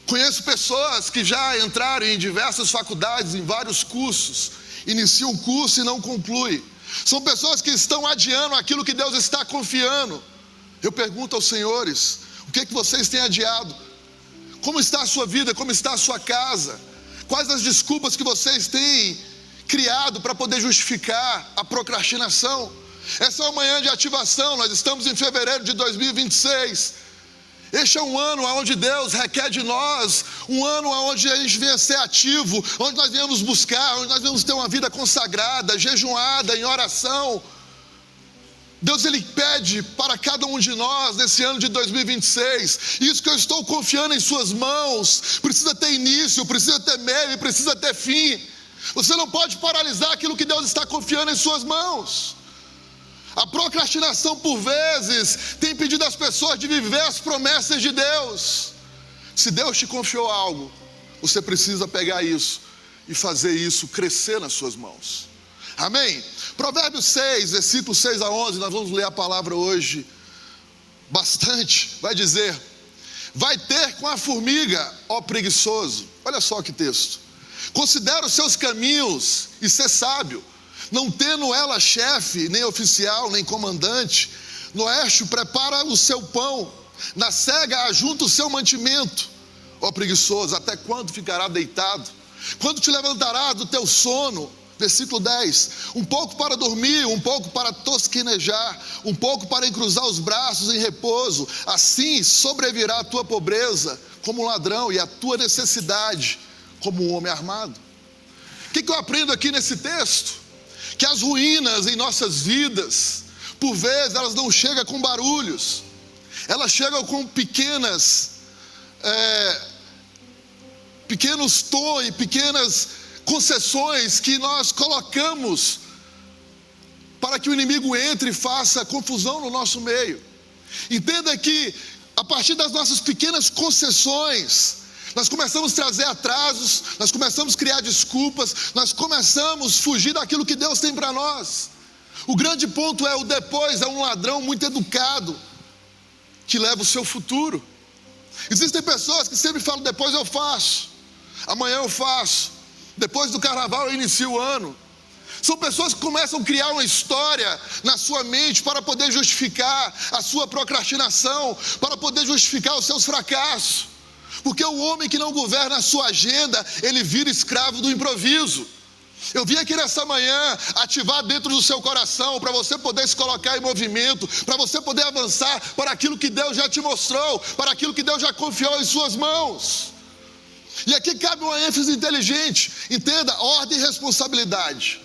Conheço pessoas que já entraram em diversas faculdades, em vários cursos, iniciam um curso e não concluem. São pessoas que estão adiando aquilo que Deus está confiando. Eu pergunto aos senhores, o que vocês têm adiado? Como está a sua vida? Como está a sua casa? Quais as desculpas que vocês têm criado para poder justificar a procrastinação? Essa é uma manhã de ativação, nós estamos em fevereiro de 2026. Este é um ano onde Deus requer de nós, um ano onde a gente venha ser ativo, onde nós venhamos buscar, onde nós venhamos ter uma vida consagrada, jejuada, em oração. Deus, Ele pede para cada um de nós, nesse ano de 2026, isso que eu estou confiando em suas mãos, precisa ter início, precisa ter meio e precisa ter fim. Você não pode paralisar aquilo que Deus está confiando em suas mãos. A procrastinação, por vezes, tem impedido as pessoas de viver as promessas de Deus. Se Deus te confiou algo, você precisa pegar isso e fazer isso crescer nas suas mãos. Amém? Provérbios 6, versículos 6 a 11, nós vamos ler a palavra hoje bastante. Vai dizer: vai ter com a formiga, ó preguiçoso. Olha só que texto. Considera os seus caminhos e ser sábio. Não tendo ela chefe, nem oficial, nem comandante, no eixo prepara o seu pão, na cega ajunta o seu mantimento. Ó preguiçoso, até quando ficará deitado? Quando te levantarás do teu sono? Versículo 10, um pouco para dormir, um pouco para tosquenejar, um pouco para encruzar os braços em repouso, assim sobrevirá a tua pobreza como um ladrão e a tua necessidade como um homem armado. O que eu aprendo aqui nesse texto? Que as ruínas em nossas vidas, por vezes elas não chegam com barulhos, elas chegam com pequenos tons e pequenas concessões que nós colocamos para que o inimigo entre e faça confusão no nosso meio. Entenda que a partir das nossas pequenas concessões, nós começamos a trazer atrasos, nós começamos a criar desculpas, nós começamos a fugir daquilo que Deus tem para nós. O grande ponto é o depois, é um ladrão muito educado, que leva o seu futuro. Existem pessoas que sempre falam: depois eu faço, amanhã eu faço, depois do carnaval eu inicio o ano. São pessoas que começam a criar uma história na sua mente para poder justificar a sua procrastinação, para poder justificar os seus fracassos. Porque o homem que não governa a sua agenda, ele vira escravo do improviso. Eu vim aqui nessa manhã ativar dentro do seu coração, para você poder se colocar em movimento, para você poder avançar para aquilo que Deus já te mostrou, para aquilo que Deus já confiou em suas mãos. E aqui cabe uma ênfase inteligente. Entenda, ordem e responsabilidade.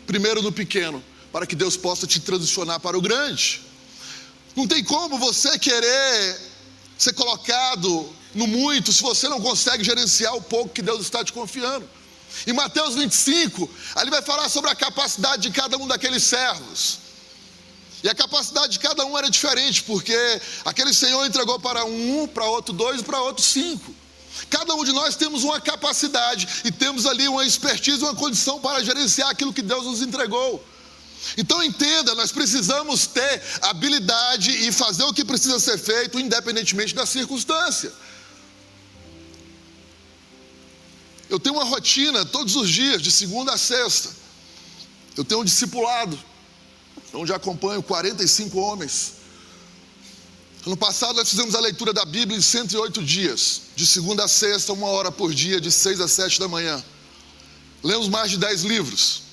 Primeiro no pequeno, para que Deus possa te transicionar para o grande. Não tem como você querer ser colocado no muito se você não consegue gerenciar o pouco que Deus está te confiando. Em Mateus 25, ali vai falar sobre a capacidade de cada um daqueles servos. E a capacidade de cada um era diferente, porque aquele senhor entregou para um, para outro 2 e para outro 5. Cada um de nós temos uma capacidade e temos ali uma expertise, uma condição para gerenciar aquilo que Deus nos entregou. Então entenda, nós precisamos ter habilidade e fazer o que precisa ser feito, independentemente da circunstância. Eu tenho uma rotina todos os dias, de segunda a sexta. Eu tenho um discipulado, onde acompanho 45 homens. Ano passado nós fizemos a leitura da Bíblia em 108 dias, de segunda a sexta, 1 hora por dia, de 6 a 7 da manhã. Lemos mais de 10 livros.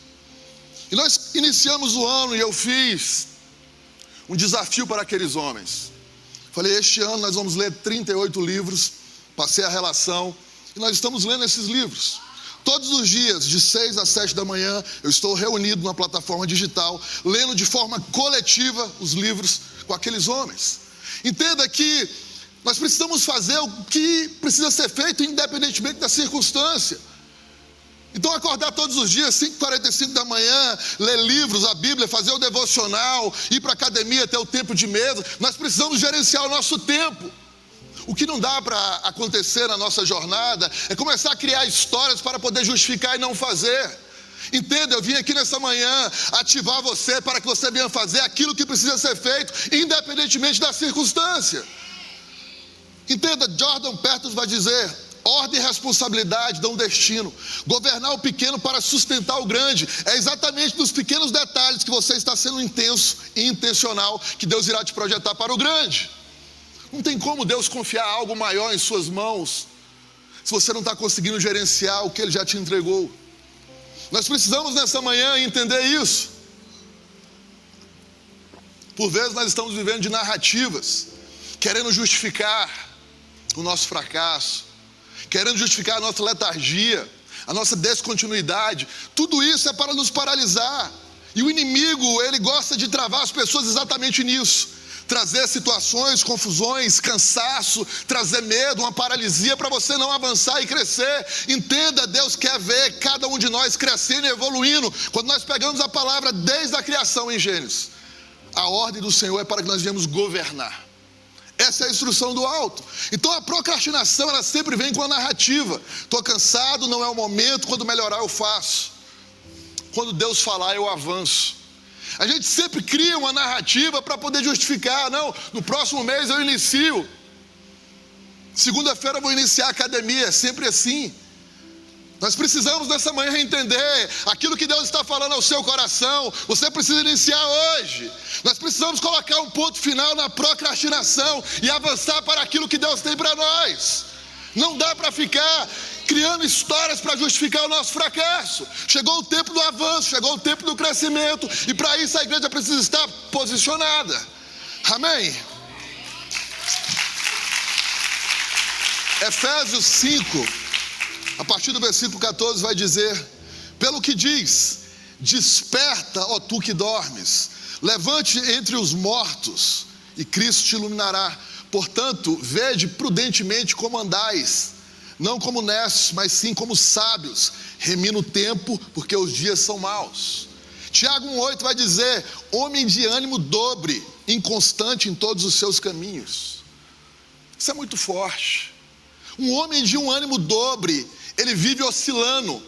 E nós iniciamos o ano e eu fiz um desafio para aqueles homens. Falei: este ano nós vamos ler 38 livros, passei a relação, e nós estamos lendo esses livros. Todos os dias, de 6 a 7 da manhã, eu estou reunido numa plataforma digital, lendo de forma coletiva os livros com aqueles homens. Entenda que nós precisamos fazer o que precisa ser feito, independentemente da circunstância. Então acordar todos os dias, 5h45 da manhã, ler livros, a Bíblia, fazer o devocional, ir para a academia, ter o tempo de mesa. Nós precisamos gerenciar o nosso tempo. O que não dá para acontecer na nossa jornada é começar a criar histórias para poder justificar e não fazer. Entenda, eu vim aqui nessa manhã ativar você para que você venha fazer aquilo que precisa ser feito, independentemente da circunstância. Entenda, Jordan Peterson vai dizer: ordem e responsabilidade dão destino. Governar o pequeno para sustentar o grande. É exatamente nos pequenos detalhes que você está sendo intenso e intencional que Deus irá te projetar para o grande. Não tem como Deus confiar algo maior em suas mãos se você não está conseguindo gerenciar o que Ele já te entregou. Nós precisamos nessa manhã entender isso. Por vezes nós estamos vivendo de narrativas, querendo justificar o nosso fracasso, querendo justificar a nossa letargia, a nossa descontinuidade. Tudo isso é para nos paralisar. E o inimigo, ele gosta de travar as pessoas exatamente nisso. Trazer situações, confusões, cansaço, trazer medo, uma paralisia para você não avançar e crescer. Entenda, Deus quer ver cada um de nós crescendo e evoluindo. Quando nós pegamos a palavra desde a criação em Gênesis, a ordem do Senhor é para que nós venhamos governar. Essa é a instrução do alto. Então a procrastinação, ela sempre vem com a narrativa. Estou cansado, não é o momento, quando melhorar eu faço. Quando Deus falar eu avanço. A gente sempre cria uma narrativa para poder justificar. Não, no próximo mês eu inicio. Segunda-feira eu vou iniciar a academia, é sempre assim. Nós precisamos nessa manhã entender aquilo que Deus está falando ao seu coração. Você precisa iniciar hoje. Nós precisamos colocar um ponto final na procrastinação e avançar para aquilo que Deus tem para nós. Não dá para ficar criando histórias para justificar o nosso fracasso. Chegou o tempo do avanço, chegou o tempo do crescimento, e para isso a igreja precisa estar posicionada. Amém? Efésios 5, a partir do versículo 14 vai dizer: pelo que diz, desperta, ó tu que dormes, levante entre os mortos, e Cristo te iluminará. Portanto, vede prudentemente como andais, não como necios, mas sim como sábios, remindo o tempo, porque os dias são maus. Tiago 1,8 vai dizer: homem de ânimo dobre, inconstante em todos os seus caminhos. Isso é muito forte. Um homem de um ânimo dobre, ele vive oscilando.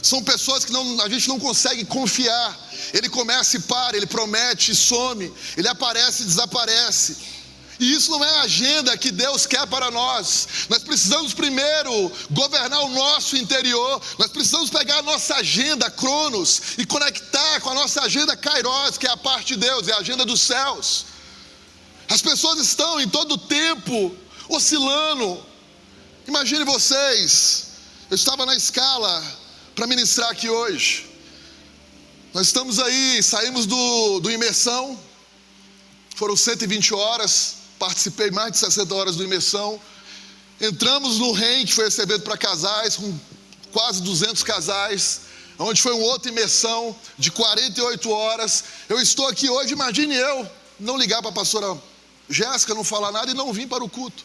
São pessoas que a gente não consegue confiar. Ele começa e para, ele promete e some, ele aparece e desaparece. E isso não é a agenda que Deus quer para nós. Nós precisamos primeiro governar o nosso interior. Nós precisamos pegar a nossa agenda Cronos e conectar com a nossa agenda Kairos, que é a parte de Deus, é a agenda dos céus. As pessoas estão em todo o tempo oscilando. Imagine vocês, eu estava na escala para ministrar aqui hoje. Nós estamos aí, saímos do imersão, foram 120 horas, participei mais de 60 horas do imersão. Entramos no REM, que foi esse evento para casais, com quase 200 casais, onde foi uma outra imersão de 48 horas. Eu estou aqui hoje, imagine eu não ligar para a pastora Jéssica, não falar nada e não vir para o culto.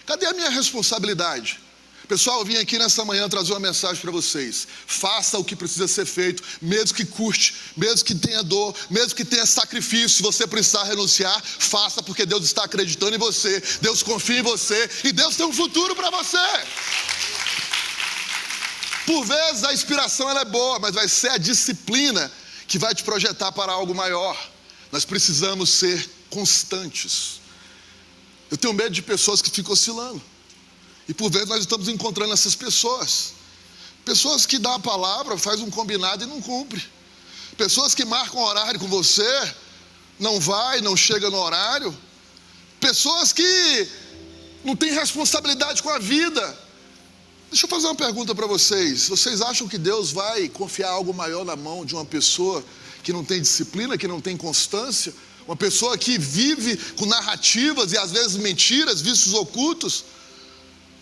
Cadê a minha responsabilidade? Pessoal, eu vim aqui nessa manhã trazer uma mensagem para vocês. Faça o que precisa ser feito, mesmo que custe, mesmo que tenha dor, mesmo que tenha sacrifício. Se você precisar renunciar, faça, porque Deus está acreditando em você, Deus confia em você e Deus tem um futuro para você. Por vezes a inspiração ela é boa, mas vai ser a disciplina que vai te projetar para algo maior. Nós precisamos ser constantes. Eu tenho medo de pessoas que ficam oscilando. E por vezes nós estamos encontrando essas pessoas. Pessoas que dão a palavra, faz um combinado e não cumpre. Pessoas que marcam horário com você, não vai, não chega no horário. Pessoas que não têm responsabilidade com a vida. Deixa eu fazer uma pergunta para vocês. Vocês acham que Deus vai confiar algo maior na mão de uma pessoa que não tem disciplina, que não tem constância? Uma pessoa que vive com narrativas e às vezes mentiras, vícios ocultos?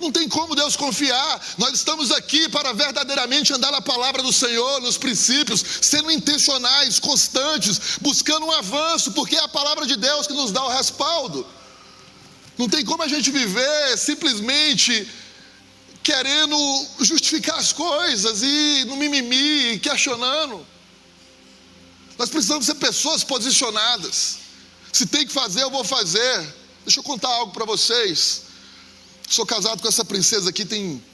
Não tem como Deus confiar. Nós estamos aqui para verdadeiramente andar na palavra do Senhor, nos princípios, sendo intencionais, constantes, buscando um avanço, porque é a palavra de Deus que nos dá o respaldo. Não tem como a gente viver simplesmente querendo justificar as coisas e no mimimi, questionando. Nós precisamos ser pessoas posicionadas. Se tem que fazer, eu vou fazer. Deixa eu contar algo para vocês. Sou casado com essa princesa aqui,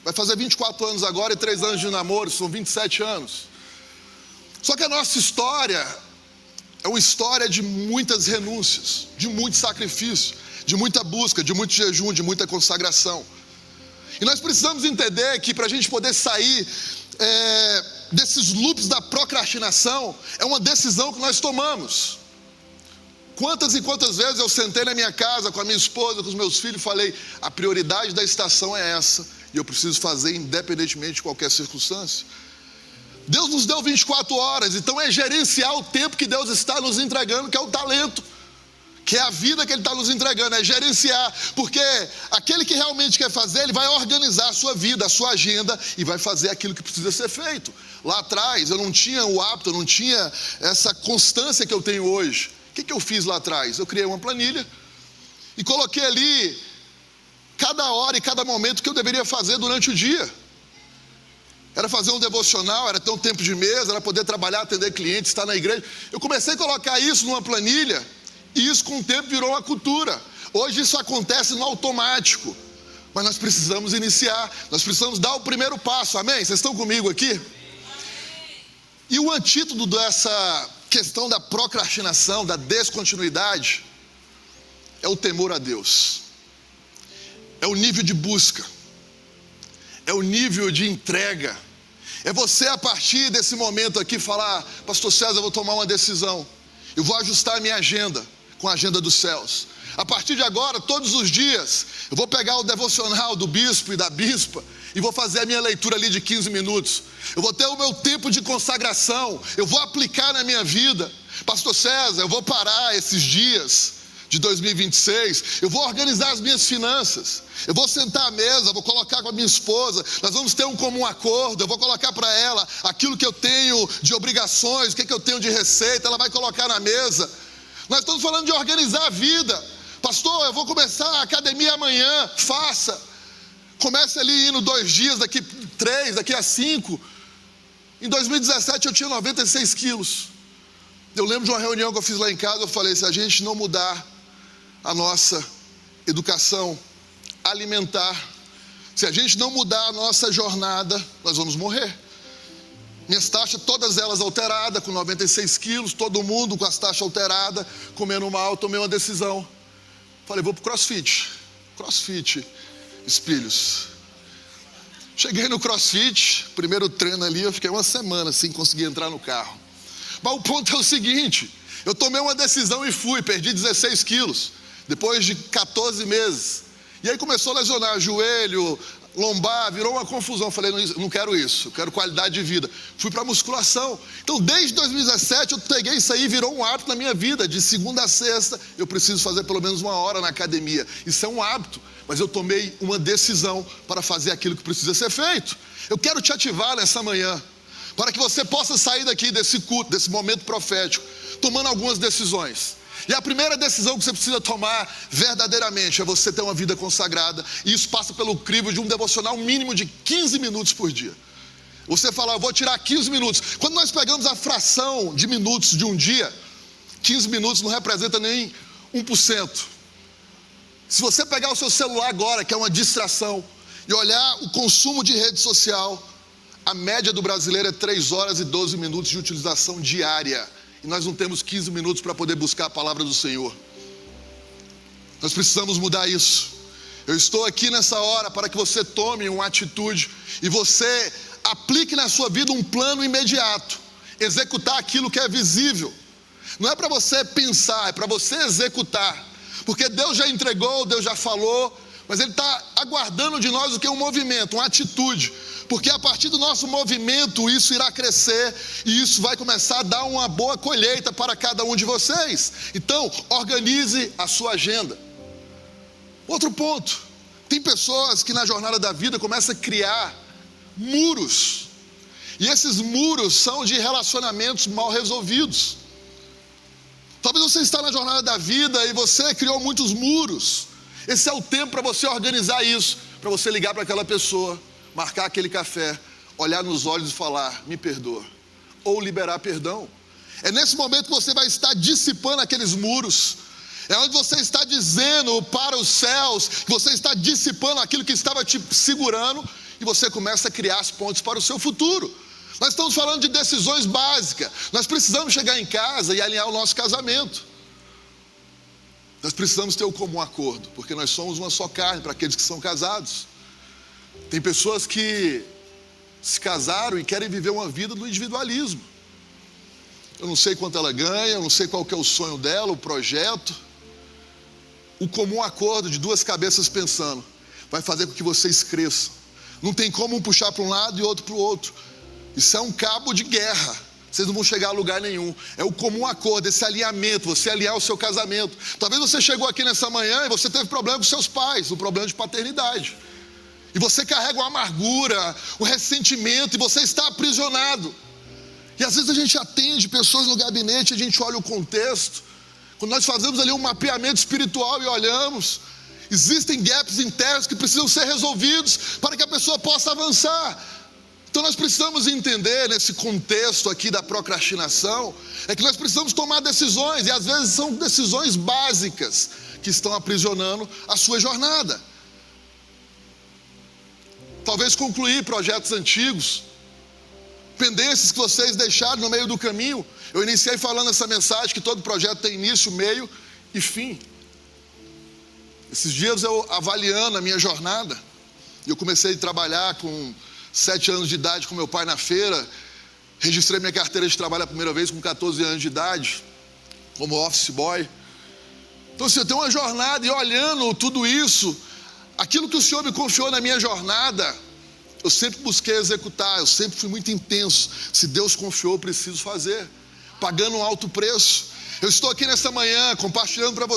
vai fazer 24 anos agora e 3 anos de namoro, são 27 anos. Só que a nossa história é uma história de muitas renúncias, de muito sacrifício, de muita busca, de muito jejum, de muita consagração. E nós precisamos entender que para a gente poder sair desses loops da procrastinação, é uma decisão que nós tomamos. Quantas e quantas vezes eu sentei na minha casa com a minha esposa, com os meus filhos e falei, a prioridade da estação é essa, e eu preciso fazer independentemente de qualquer circunstância. Deus nos deu 24 horas, então é gerenciar o tempo que Deus está nos entregando, que é o talento, que é a vida que Ele está nos entregando, é gerenciar, porque aquele que realmente quer fazer, ele vai organizar a sua vida, a sua agenda, e vai fazer aquilo que precisa ser feito. Lá atrás eu não tinha o hábito, eu não tinha essa constância que eu tenho hoje. O que eu fiz lá atrás? Eu criei uma planilha e coloquei ali cada hora e cada momento que eu deveria fazer durante o dia. Era fazer um devocional, era ter um tempo de mesa, era poder trabalhar, atender clientes, estar na igreja. Eu comecei a colocar isso numa planilha e isso com o tempo virou uma cultura. Hoje isso acontece no automático, mas nós precisamos iniciar, nós precisamos dar o primeiro passo, amém? Vocês estão comigo aqui? E o antídoto dessa questão da procrastinação, da descontinuidade, é o temor a Deus, é o nível de busca, é o nível de entrega, é você a partir desse momento aqui falar, pastor César, eu vou tomar uma decisão, eu vou ajustar a minha agenda com a agenda dos céus. A partir de agora, todos os dias, eu vou pegar o devocional do bispo e da bispa e vou fazer a minha leitura ali de 15 minutos. Eu vou ter o meu tempo de consagração, eu vou aplicar na minha vida. Pastor César, eu vou parar esses dias de 2026, eu vou organizar as minhas finanças, eu vou sentar à mesa, vou colocar com a minha esposa, nós vamos ter um comum acordo, eu vou colocar para ela aquilo que eu tenho de obrigações, o que eu tenho de receita, ela vai colocar na mesa. Nós estamos falando de organizar a vida. Pastor, eu vou começar a academia amanhã, faça. Comece ali indo 2 dias, daqui 3, daqui a 5. Em 2017 eu tinha 96 quilos. Eu lembro de uma reunião que eu fiz lá em casa, eu falei, se a gente não mudar a nossa educação alimentar, se a gente não mudar a nossa jornada, nós vamos morrer. Minhas taxas, todas elas alteradas, com 96 quilos, todo mundo com as taxas alteradas, comendo mal, eu tomei uma decisão. Falei, vou pro CrossFit, Espelhos. Cheguei no CrossFit, primeiro treino ali, eu fiquei uma semana sem conseguir entrar no carro. Mas o ponto é o seguinte, eu tomei uma decisão e fui, perdi 16 quilos, depois de 14 meses. E aí começou a lesionar joelho, lombar, virou uma confusão. Falei, não quero isso, eu quero qualidade de vida. Fui para musculação. Então, desde 2017, eu peguei isso aí, virou um hábito na minha vida. De segunda a sexta, eu preciso fazer pelo menos 1 hora na academia. Isso é um hábito, mas eu tomei uma decisão para fazer aquilo que precisa ser feito. Eu quero te ativar nessa manhã, para que você possa sair daqui desse culto, desse momento profético, tomando algumas decisões. E a primeira decisão que você precisa tomar verdadeiramente é você ter uma vida consagrada. E isso passa pelo crivo de um devocional mínimo de 15 minutos por dia. Você fala, eu vou tirar 15 minutos. Quando nós pegamos a fração de minutos de um dia, 15 minutos não representa nem 1%. Se você pegar o seu celular agora, que é uma distração, e olhar o consumo de rede social, a média do brasileiro é 3 horas e 12 minutos de utilização diária. E nós não temos 15 minutos para poder buscar a palavra do Senhor. Nós precisamos mudar isso. Eu estou aqui nessa hora para que você tome uma atitude e você aplique na sua vida um plano imediato. Executar aquilo que é visível. Não é para você pensar, é para você executar. Porque Deus já entregou, Deus já falou, mas Ele está aguardando de nós o que é um movimento, uma atitude. Porque a partir do nosso movimento isso irá crescer e isso vai começar a dar uma boa colheita para cada um de vocês. Então, organize a sua agenda. Outro ponto, tem pessoas que na jornada da vida começam a criar muros. E esses muros são de relacionamentos mal resolvidos. Talvez você está na jornada da vida e você criou muitos muros. Esse é o tempo para você organizar isso, para você ligar para aquela pessoa, marcar aquele café, olhar nos olhos e falar, me perdoa, ou liberar perdão. É nesse momento que você vai estar dissipando aqueles muros, é onde você está dizendo para os céus, que você está dissipando aquilo que estava te segurando, e você começa a criar as pontes para o seu futuro. Nós estamos falando de decisões básicas. Nós precisamos chegar em casa e alinhar o nosso casamento. Nós precisamos ter o comum acordo, porque nós somos uma só carne para aqueles que são casados. Tem pessoas que se casaram e querem viver uma vida do individualismo. Eu não sei quanto ela ganha, eu não sei qual que é o sonho dela, o projeto. O comum acordo de duas cabeças pensando vai fazer com que vocês cresçam. Não tem como um puxar para um lado e outro para o outro. Isso é um cabo de guerra. Vocês não vão chegar a lugar nenhum. É o comum acordo, esse alinhamento, você alinhar o seu casamento. Talvez você chegou aqui nessa manhã e você teve problema com seus pais, um problema de paternidade. E você carrega uma amargura, um ressentimento, e você está aprisionado. E às vezes a gente atende pessoas no gabinete, a gente olha o contexto. Quando nós fazemos ali um mapeamento espiritual e olhamos, existem gaps internos que precisam ser resolvidos para que a pessoa possa avançar. Então nós precisamos entender nesse contexto aqui da procrastinação, é que nós precisamos tomar decisões, e às vezes são decisões básicas que estão aprisionando a sua jornada. Talvez concluir projetos antigos, pendências que vocês deixaram no meio do caminho. Eu iniciei falando essa mensagem que todo projeto tem início, meio e fim. Esses dias eu avaliando a minha jornada, eu comecei a trabalhar com 7 anos de idade com meu pai na feira, registrei minha carteira de trabalho a primeira vez com 14 anos de idade, como office boy. Então assim, eu tenho uma jornada e olhando tudo isso, aquilo que o Senhor me confiou na minha jornada, eu sempre busquei executar, eu sempre fui muito intenso. Se Deus confiou, eu preciso fazer, pagando um alto preço. Eu estou aqui nessa manhã compartilhando com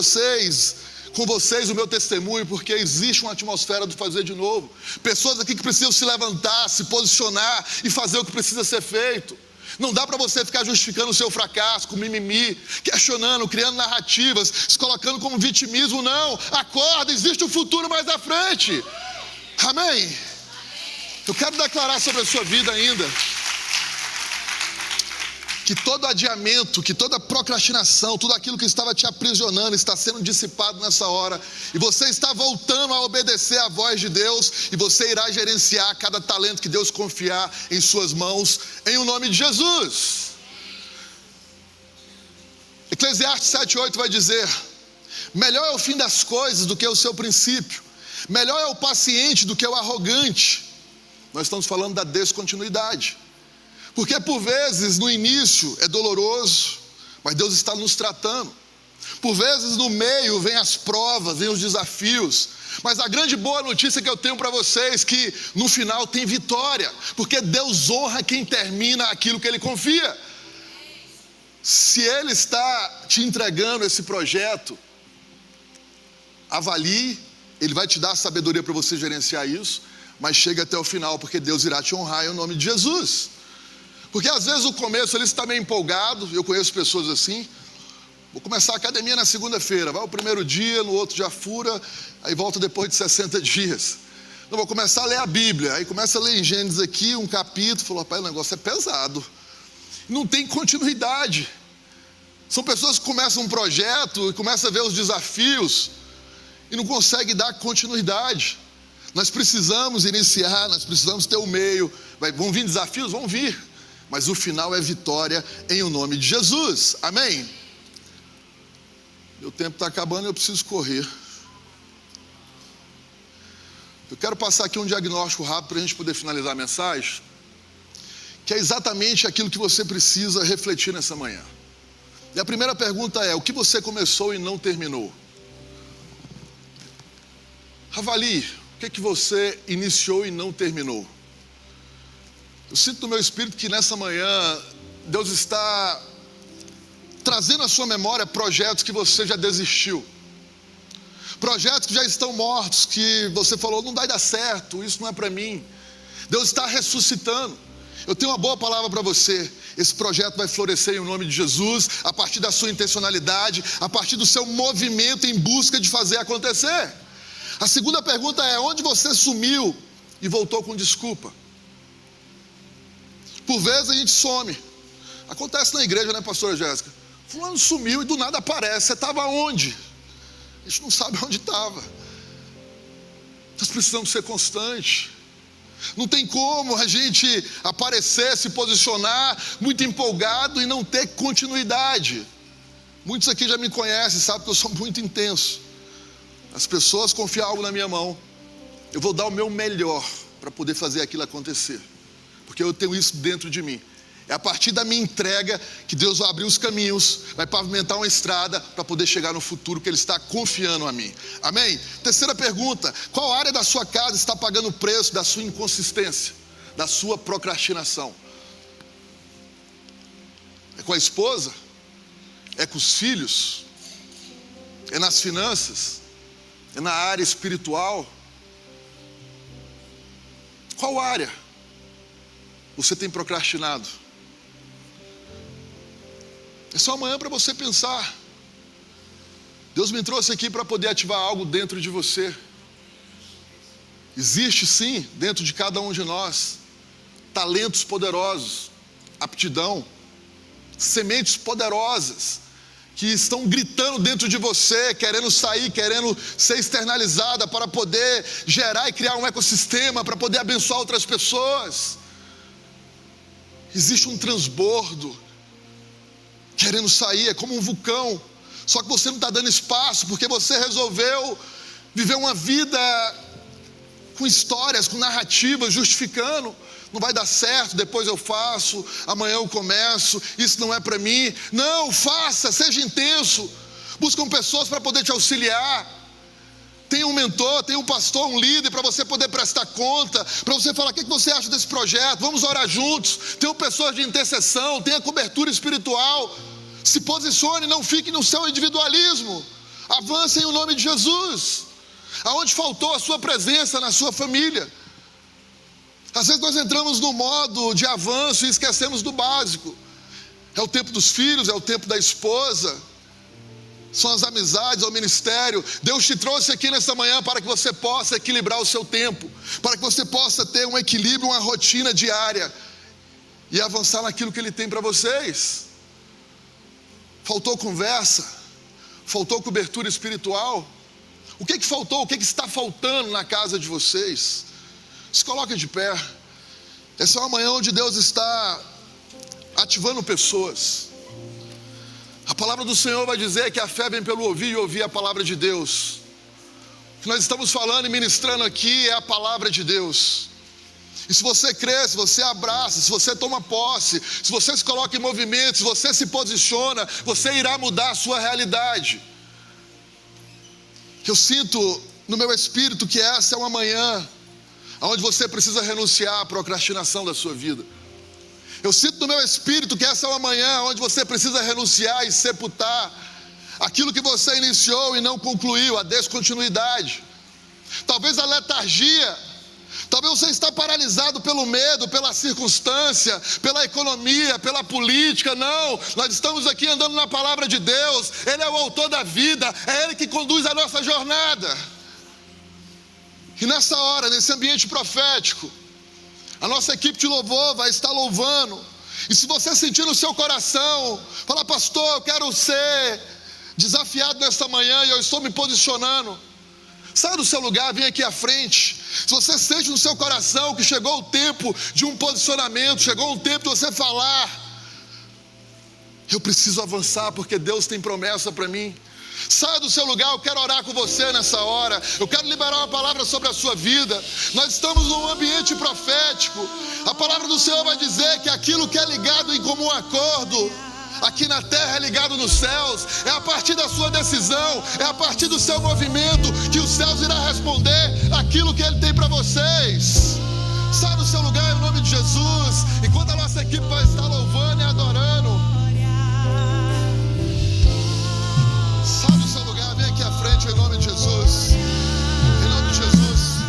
vocês o meu testemunho, porque existe uma atmosfera do fazer de novo. Pessoas aqui que precisam se levantar, se posicionar e fazer o que precisa ser feito. Não dá para você ficar justificando o seu fracasso com mimimi, questionando, criando narrativas, se colocando como vitimismo. Não, acorda, existe um futuro mais à frente. Amém? Eu quero declarar sobre a sua vida ainda que todo adiamento, que toda procrastinação, tudo aquilo que estava te aprisionando está sendo dissipado nessa hora, e você está voltando a obedecer à voz de Deus, e você irá gerenciar cada talento que Deus confiar em suas mãos, em o nome de Jesus. Eclesiastes 7:8 vai dizer: melhor é o fim das coisas do que o seu princípio, melhor é o paciente do que o arrogante. Nós estamos falando da descontinuidade. Porque por vezes no início é doloroso, mas Deus está nos tratando. Por vezes no meio vem as provas, vem os desafios. Mas a grande boa notícia que eu tenho para vocês é que no final tem vitória. Porque Deus honra quem termina aquilo que Ele confia. Se Ele está te entregando esse projeto, avalie, Ele vai te dar a sabedoria para você gerenciar isso. Mas chega até o final, porque Deus irá te honrar em nome de Jesus. Porque às vezes o começo ele está meio empolgado, eu conheço pessoas assim, vou começar a academia na segunda-feira, vai o primeiro dia, no outro já fura, aí volta depois de 60 dias. Não, vou começar a ler a Bíblia, aí começa a ler em Gênesis aqui, um capítulo, falou, pai, o negócio é pesado, não tem continuidade. São pessoas que começam um projeto e começam a ver os desafios e não conseguem dar continuidade. Nós precisamos iniciar, nós precisamos ter o meio. Vão vir desafios? Vão vir. Mas o final é vitória em o nome de Jesus. Amém? Meu tempo está acabando e eu preciso correr. Eu quero passar aqui um diagnóstico rápido para a gente poder finalizar a mensagem, que é exatamente aquilo que você precisa refletir nessa manhã. E a primeira pergunta é: o que você começou e não terminou? Avalie. O que você iniciou e não terminou? Eu sinto no meu espírito que nessa manhã Deus está trazendo à sua memória projetos que você já desistiu, projetos que já estão mortos, que você falou, não vai dar certo, isso não é para mim. Deus está ressuscitando. Eu tenho uma boa palavra para você: esse projeto vai florescer em nome de Jesus, a partir da sua intencionalidade, a partir do seu movimento em busca de fazer acontecer. A segunda pergunta é: onde você sumiu e voltou com desculpa? Por vezes a gente some. Acontece na igreja, né, pastora Jéssica? Fulano sumiu e do nada aparece. Você estava onde? A gente não sabe onde estava. Nós precisamos ser constantes. Não tem como a gente aparecer, se posicionar muito empolgado e não ter continuidade. Muitos aqui já me conhecem, sabem que eu sou muito intenso. As pessoas confiam algo na minha mão, eu vou dar o meu melhor para poder fazer aquilo acontecer, porque eu tenho isso dentro de mim. É a partir da minha entrega que Deus vai abrir os caminhos, vai pavimentar uma estrada para poder chegar no futuro que Ele está confiando a mim. Amém? Terceira pergunta: qual área da sua casa está pagando o preço da sua inconsistência, da sua procrastinação? É com a esposa? É com os filhos? É nas finanças? É na área espiritual? Qual área você tem procrastinado? É só amanhã para você pensar. Deus me trouxe aqui para poder ativar algo dentro de você. Existe sim, dentro de cada um de nós, talentos poderosos, aptidão, sementes poderosas, que estão gritando dentro de você, querendo sair, querendo ser externalizada para poder gerar e criar um ecossistema, para poder abençoar outras pessoas. Existe um transbordo querendo sair, é como um vulcão, só que você não está dando espaço, porque você resolveu viver uma vida com histórias, com narrativas, justificando. Não vai dar certo, depois eu faço, amanhã eu começo, isso não é para mim. Não, faça, seja intenso. Buscam pessoas para poder te auxiliar. Tem um mentor, tem um pastor, um líder para você poder prestar conta, para você falar o que você acha desse projeto, vamos orar juntos. Tem pessoas de intercessão, tem a cobertura espiritual. Se posicione, não fique no seu individualismo. Avance em o nome de Jesus. Aonde faltou a sua presença na sua família? Às vezes nós entramos no modo de avanço e esquecemos do básico. É o tempo dos filhos, é o tempo da esposa, são as amizades, é o ministério. Deus te trouxe aqui nessa manhã para que você possa equilibrar o seu tempo, para que você possa ter um equilíbrio, uma rotina diária e avançar naquilo que Ele tem para vocês. Faltou conversa? Faltou cobertura espiritual? O que faltou? O que está faltando na casa de vocês? Se coloque de pé. Essa é uma manhã onde Deus está ativando pessoas. A palavra do Senhor vai dizer que a fé vem pelo ouvir e ouvir a palavra de Deus. O que nós estamos falando e ministrando aqui é a palavra de Deus. E se você crê, se você abraça, se você toma posse, se você se coloca em movimento, se você se posiciona, você irá mudar a sua realidade. Eu sinto no meu espírito que essa é uma manhã onde você precisa renunciar à procrastinação da sua vida. Eu sinto no meu espírito que essa é uma manhã onde você precisa renunciar e sepultar aquilo que você iniciou e não concluiu, a descontinuidade. Talvez a letargia, talvez você está paralisado pelo medo, pela circunstância, pela economia, pela política. Não, nós estamos aqui andando na palavra de Deus. Ele é o autor da vida, é Ele que conduz a nossa jornada. E nessa hora, nesse ambiente profético, a nossa equipe de louvor vai estar louvando. E se você sentir no seu coração, fala: pastor, eu quero ser desafiado nesta manhã e eu estou me posicionando, saia do seu lugar, vem aqui à frente. Se você sente no seu coração que chegou o tempo de um posicionamento, chegou o tempo de você falar: eu preciso avançar porque Deus tem promessa para mim. Saia do seu lugar, eu quero orar com você nessa hora. Eu quero liberar uma palavra sobre a sua vida. Nós estamos num ambiente profético. A palavra do Senhor vai dizer que aquilo que é ligado em comum acordo aqui na terra é ligado nos céus. É a partir da sua decisão, é a partir do seu movimento que os céus irão responder aquilo que Ele tem para vocês. Saia do seu lugar em nome de Jesus, enquanto a nossa equipe vai estar louvando e adorando. Sai do seu lugar, vem aqui à frente em nome de Jesus. Em nome de Jesus.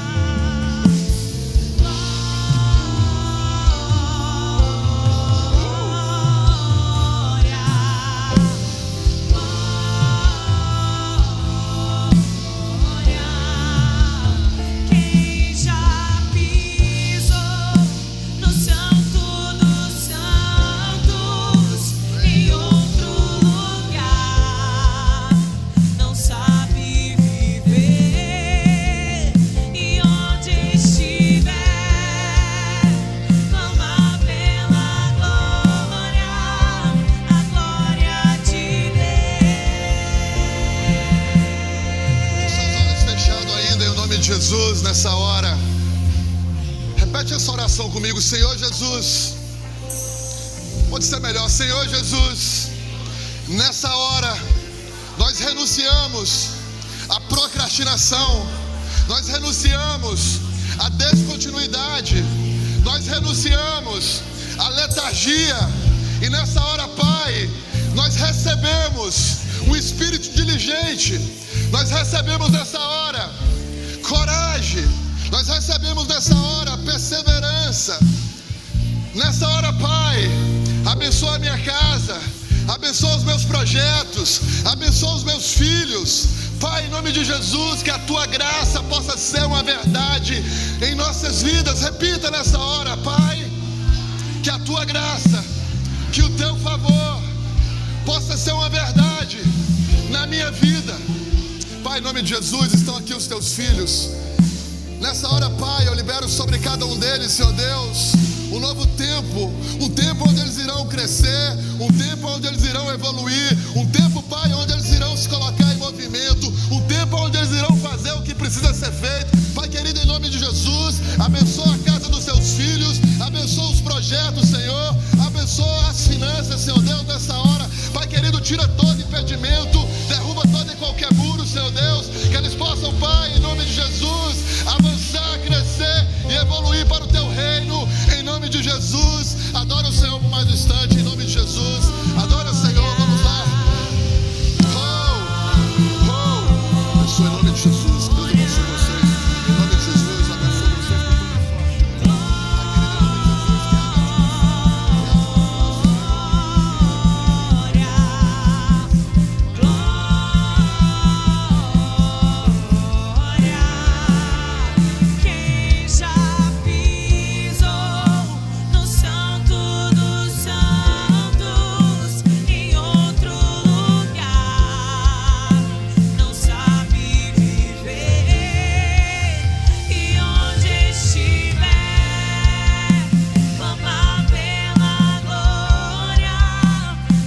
Quem já pisou no santo dos santos Jesus, nessa hora, repete essa oração comigo. Senhor Jesus, pode ser melhor. Senhor Jesus, nessa hora nós renunciamos à procrastinação, nós renunciamos à descontinuidade, nós renunciamos à letargia, e nessa hora, Pai, nós recebemos um espírito diligente, nós recebemos nessa hora coragem, nós recebemos nessa hora perseverança. Nessa hora, Pai, abençoa a minha casa, abençoa os meus projetos, abençoa os meus filhos. Pai, em nome de Jesus, que a Tua graça possa ser uma verdade em nossas vidas. Repita nessa hora, Pai, que a Tua graça, que o Teu favor possa ser uma verdade na minha vida. Pai, em nome de Jesus, estão aqui os Teus filhos. Nessa hora, Pai, eu libero sobre cada um deles, Senhor Deus, um novo tempo, um tempo onde eles irão crescer, um tempo onde eles irão evoluir, um tempo, Pai, onde eles irão se colocar em movimento, um tempo onde eles irão fazer o que precisa ser feito. Pai querido, em nome de Jesus, abençoa a casa dos Teus filhos, abençoa os projetos, Senhor, abençoa as finanças, Senhor Deus, nessa hora. Pai querido, tira todo impedimento, derruba todo e qualquer muro, Senhor Deus, que eles possam, Pai, em nome de Jesus, avançar, crescer e evoluir para o Teu reino, em nome de Jesus. Adora o Senhor por mais um instante, em nome de Jesus. Adora o Senhor, vamos lá. Abençoe em nome de Jesus. Deus abençoe vocês. Em nome de Jesus, abençoe vocês com toda Quem já pisou no Santo dos Santos, em outro lugar, não sabe viver, e onde estiver, clama pela glória,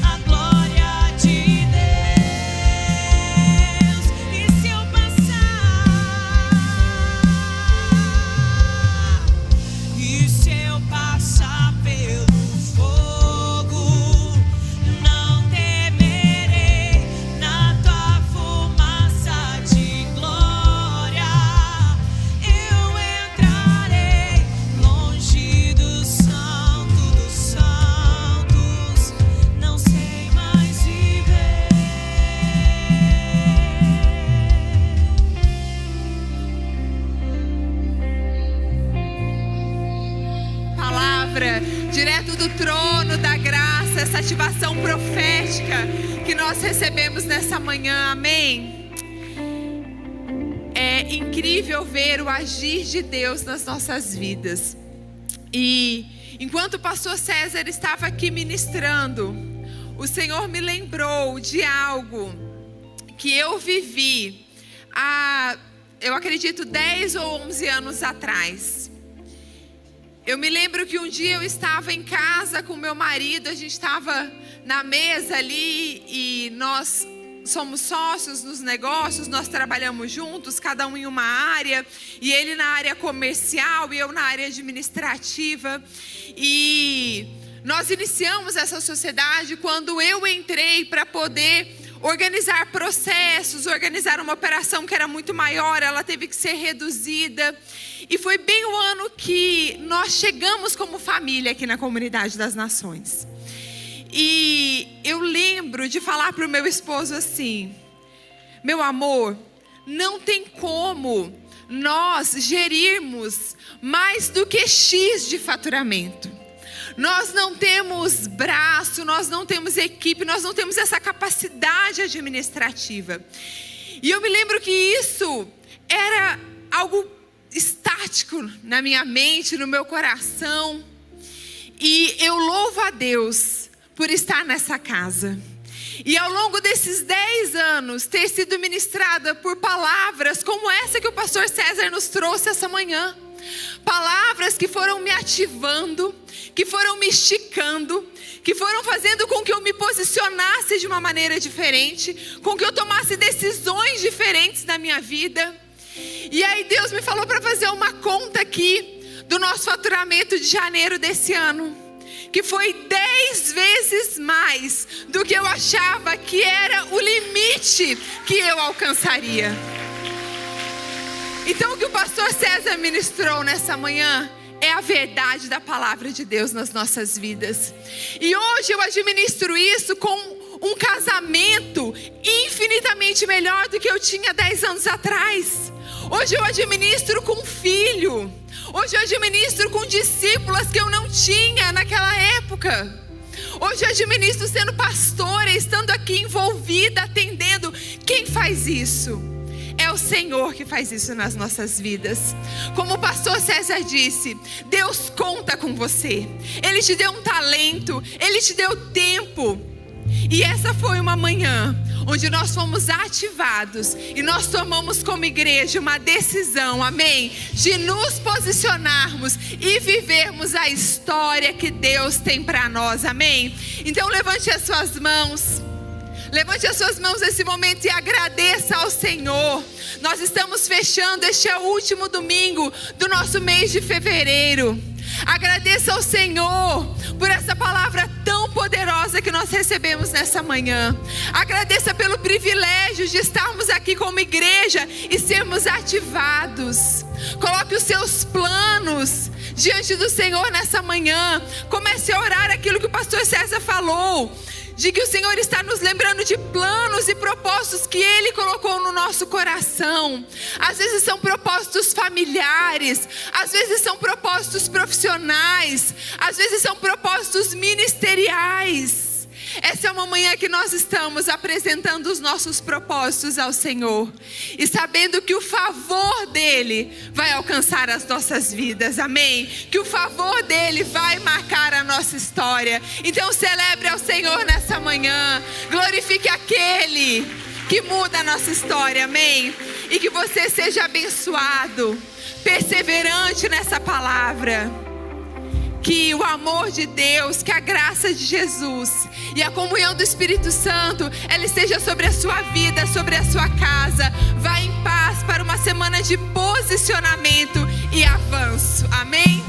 a glória de Deus. E se eu passar pelo fogo, não temerei, na Tua fumaça de glória eu entrarei, longe do Santo dos Santos, não sei mais viver. Palavra direto do trono da graça, essa ativação profética que nós recebemos nessa manhã, amém? É incrível ver o agir de Deus nas nossas vidas. E enquanto o pastor César estava aqui ministrando, o Senhor me lembrou de algo que eu vivi há, eu acredito, 10 ou 11 anos atrás. Eu me lembro que um dia eu estava em casa com meu marido, a gente estava na mesa ali e nós somos sócios nos negócios, nós trabalhamos juntos, cada um em uma área, e ele na área comercial e eu na área administrativa. E nós iniciamos essa sociedade quando eu entrei para poder organizar processos, organizar uma operação que era muito maior, ela teve que ser reduzida. E foi bem o ano que nós chegamos como família aqui na Comunidade das Nações. E eu lembro de falar para o meu esposo assim: meu amor, não tem como nós gerirmos mais do que X de faturamento. Nós não temos braço, nós não temos equipe, nós não temos essa capacidade administrativa. E eu me lembro que isso era algo estático na minha mente, no meu coração. E eu louvo a Deus por estar nessa casa. E ao longo desses 10 anos, ter sido ministrada por palavras como essa que o pastor César nos trouxe essa manhã. Palavras que foram me ativando, que foram me esticando, que foram fazendo com que eu me posicionasse de uma maneira diferente, com que eu tomasse decisões diferentes na minha vida. E aí Deus me falou para fazer uma conta aqui do nosso faturamento de janeiro desse ano, que foi 10 vezes mais do que eu achava que era o limite que eu alcançaria. Então o que o pastor César ministrou nessa manhã é a verdade da palavra de Deus nas nossas vidas. E hoje eu administro isso com um casamento infinitamente melhor do que eu tinha 10 anos atrás. Hoje eu administro com filho. Hoje eu administro com discípulas que eu não tinha naquela época. Hoje eu administro sendo pastora, estando aqui envolvida, atendendo. Quem faz isso? É o Senhor que faz isso nas nossas vidas. Como o pastor César disse, Deus conta com você. Ele te deu um talento, Ele te deu tempo. E essa foi uma manhã onde nós fomos ativados e nós tomamos como igreja uma decisão, amém? De nos posicionarmos e vivermos a história que Deus tem para nós, amém? Então levante as suas mãos. Levante as suas mãos nesse momento e agradeça ao Senhor. Nós estamos fechando, este é o último domingo do nosso mês de fevereiro. Agradeça ao Senhor por essa palavra tão poderosa que nós recebemos nessa manhã. Agradeça pelo privilégio de estarmos aqui como igreja e sermos ativados. Coloque os seus planos diante do Senhor nessa manhã. Comece a orar aquilo que o pastor César falou, de que o Senhor está nos lembrando de planos e propósitos que Ele colocou no nosso coração. Às vezes são propósitos familiares, às vezes são propósitos profissionais, às vezes são propósitos ministeriais. Essa é uma manhã que nós estamos apresentando os nossos propósitos ao Senhor e sabendo que o favor dEle vai alcançar as nossas vidas, amém? Que o favor dEle vai marcar a nossa história. Então celebre ao Senhor nessa manhã, glorifique aquele que muda a nossa história, amém? E que você seja abençoado, perseverante nessa palavra. Que o amor de Deus, que a graça de Jesus e a comunhão do Espírito Santo, ela esteja sobre a sua vida, sobre a sua casa. Vá em paz para uma semana de posicionamento e avanço. Amém?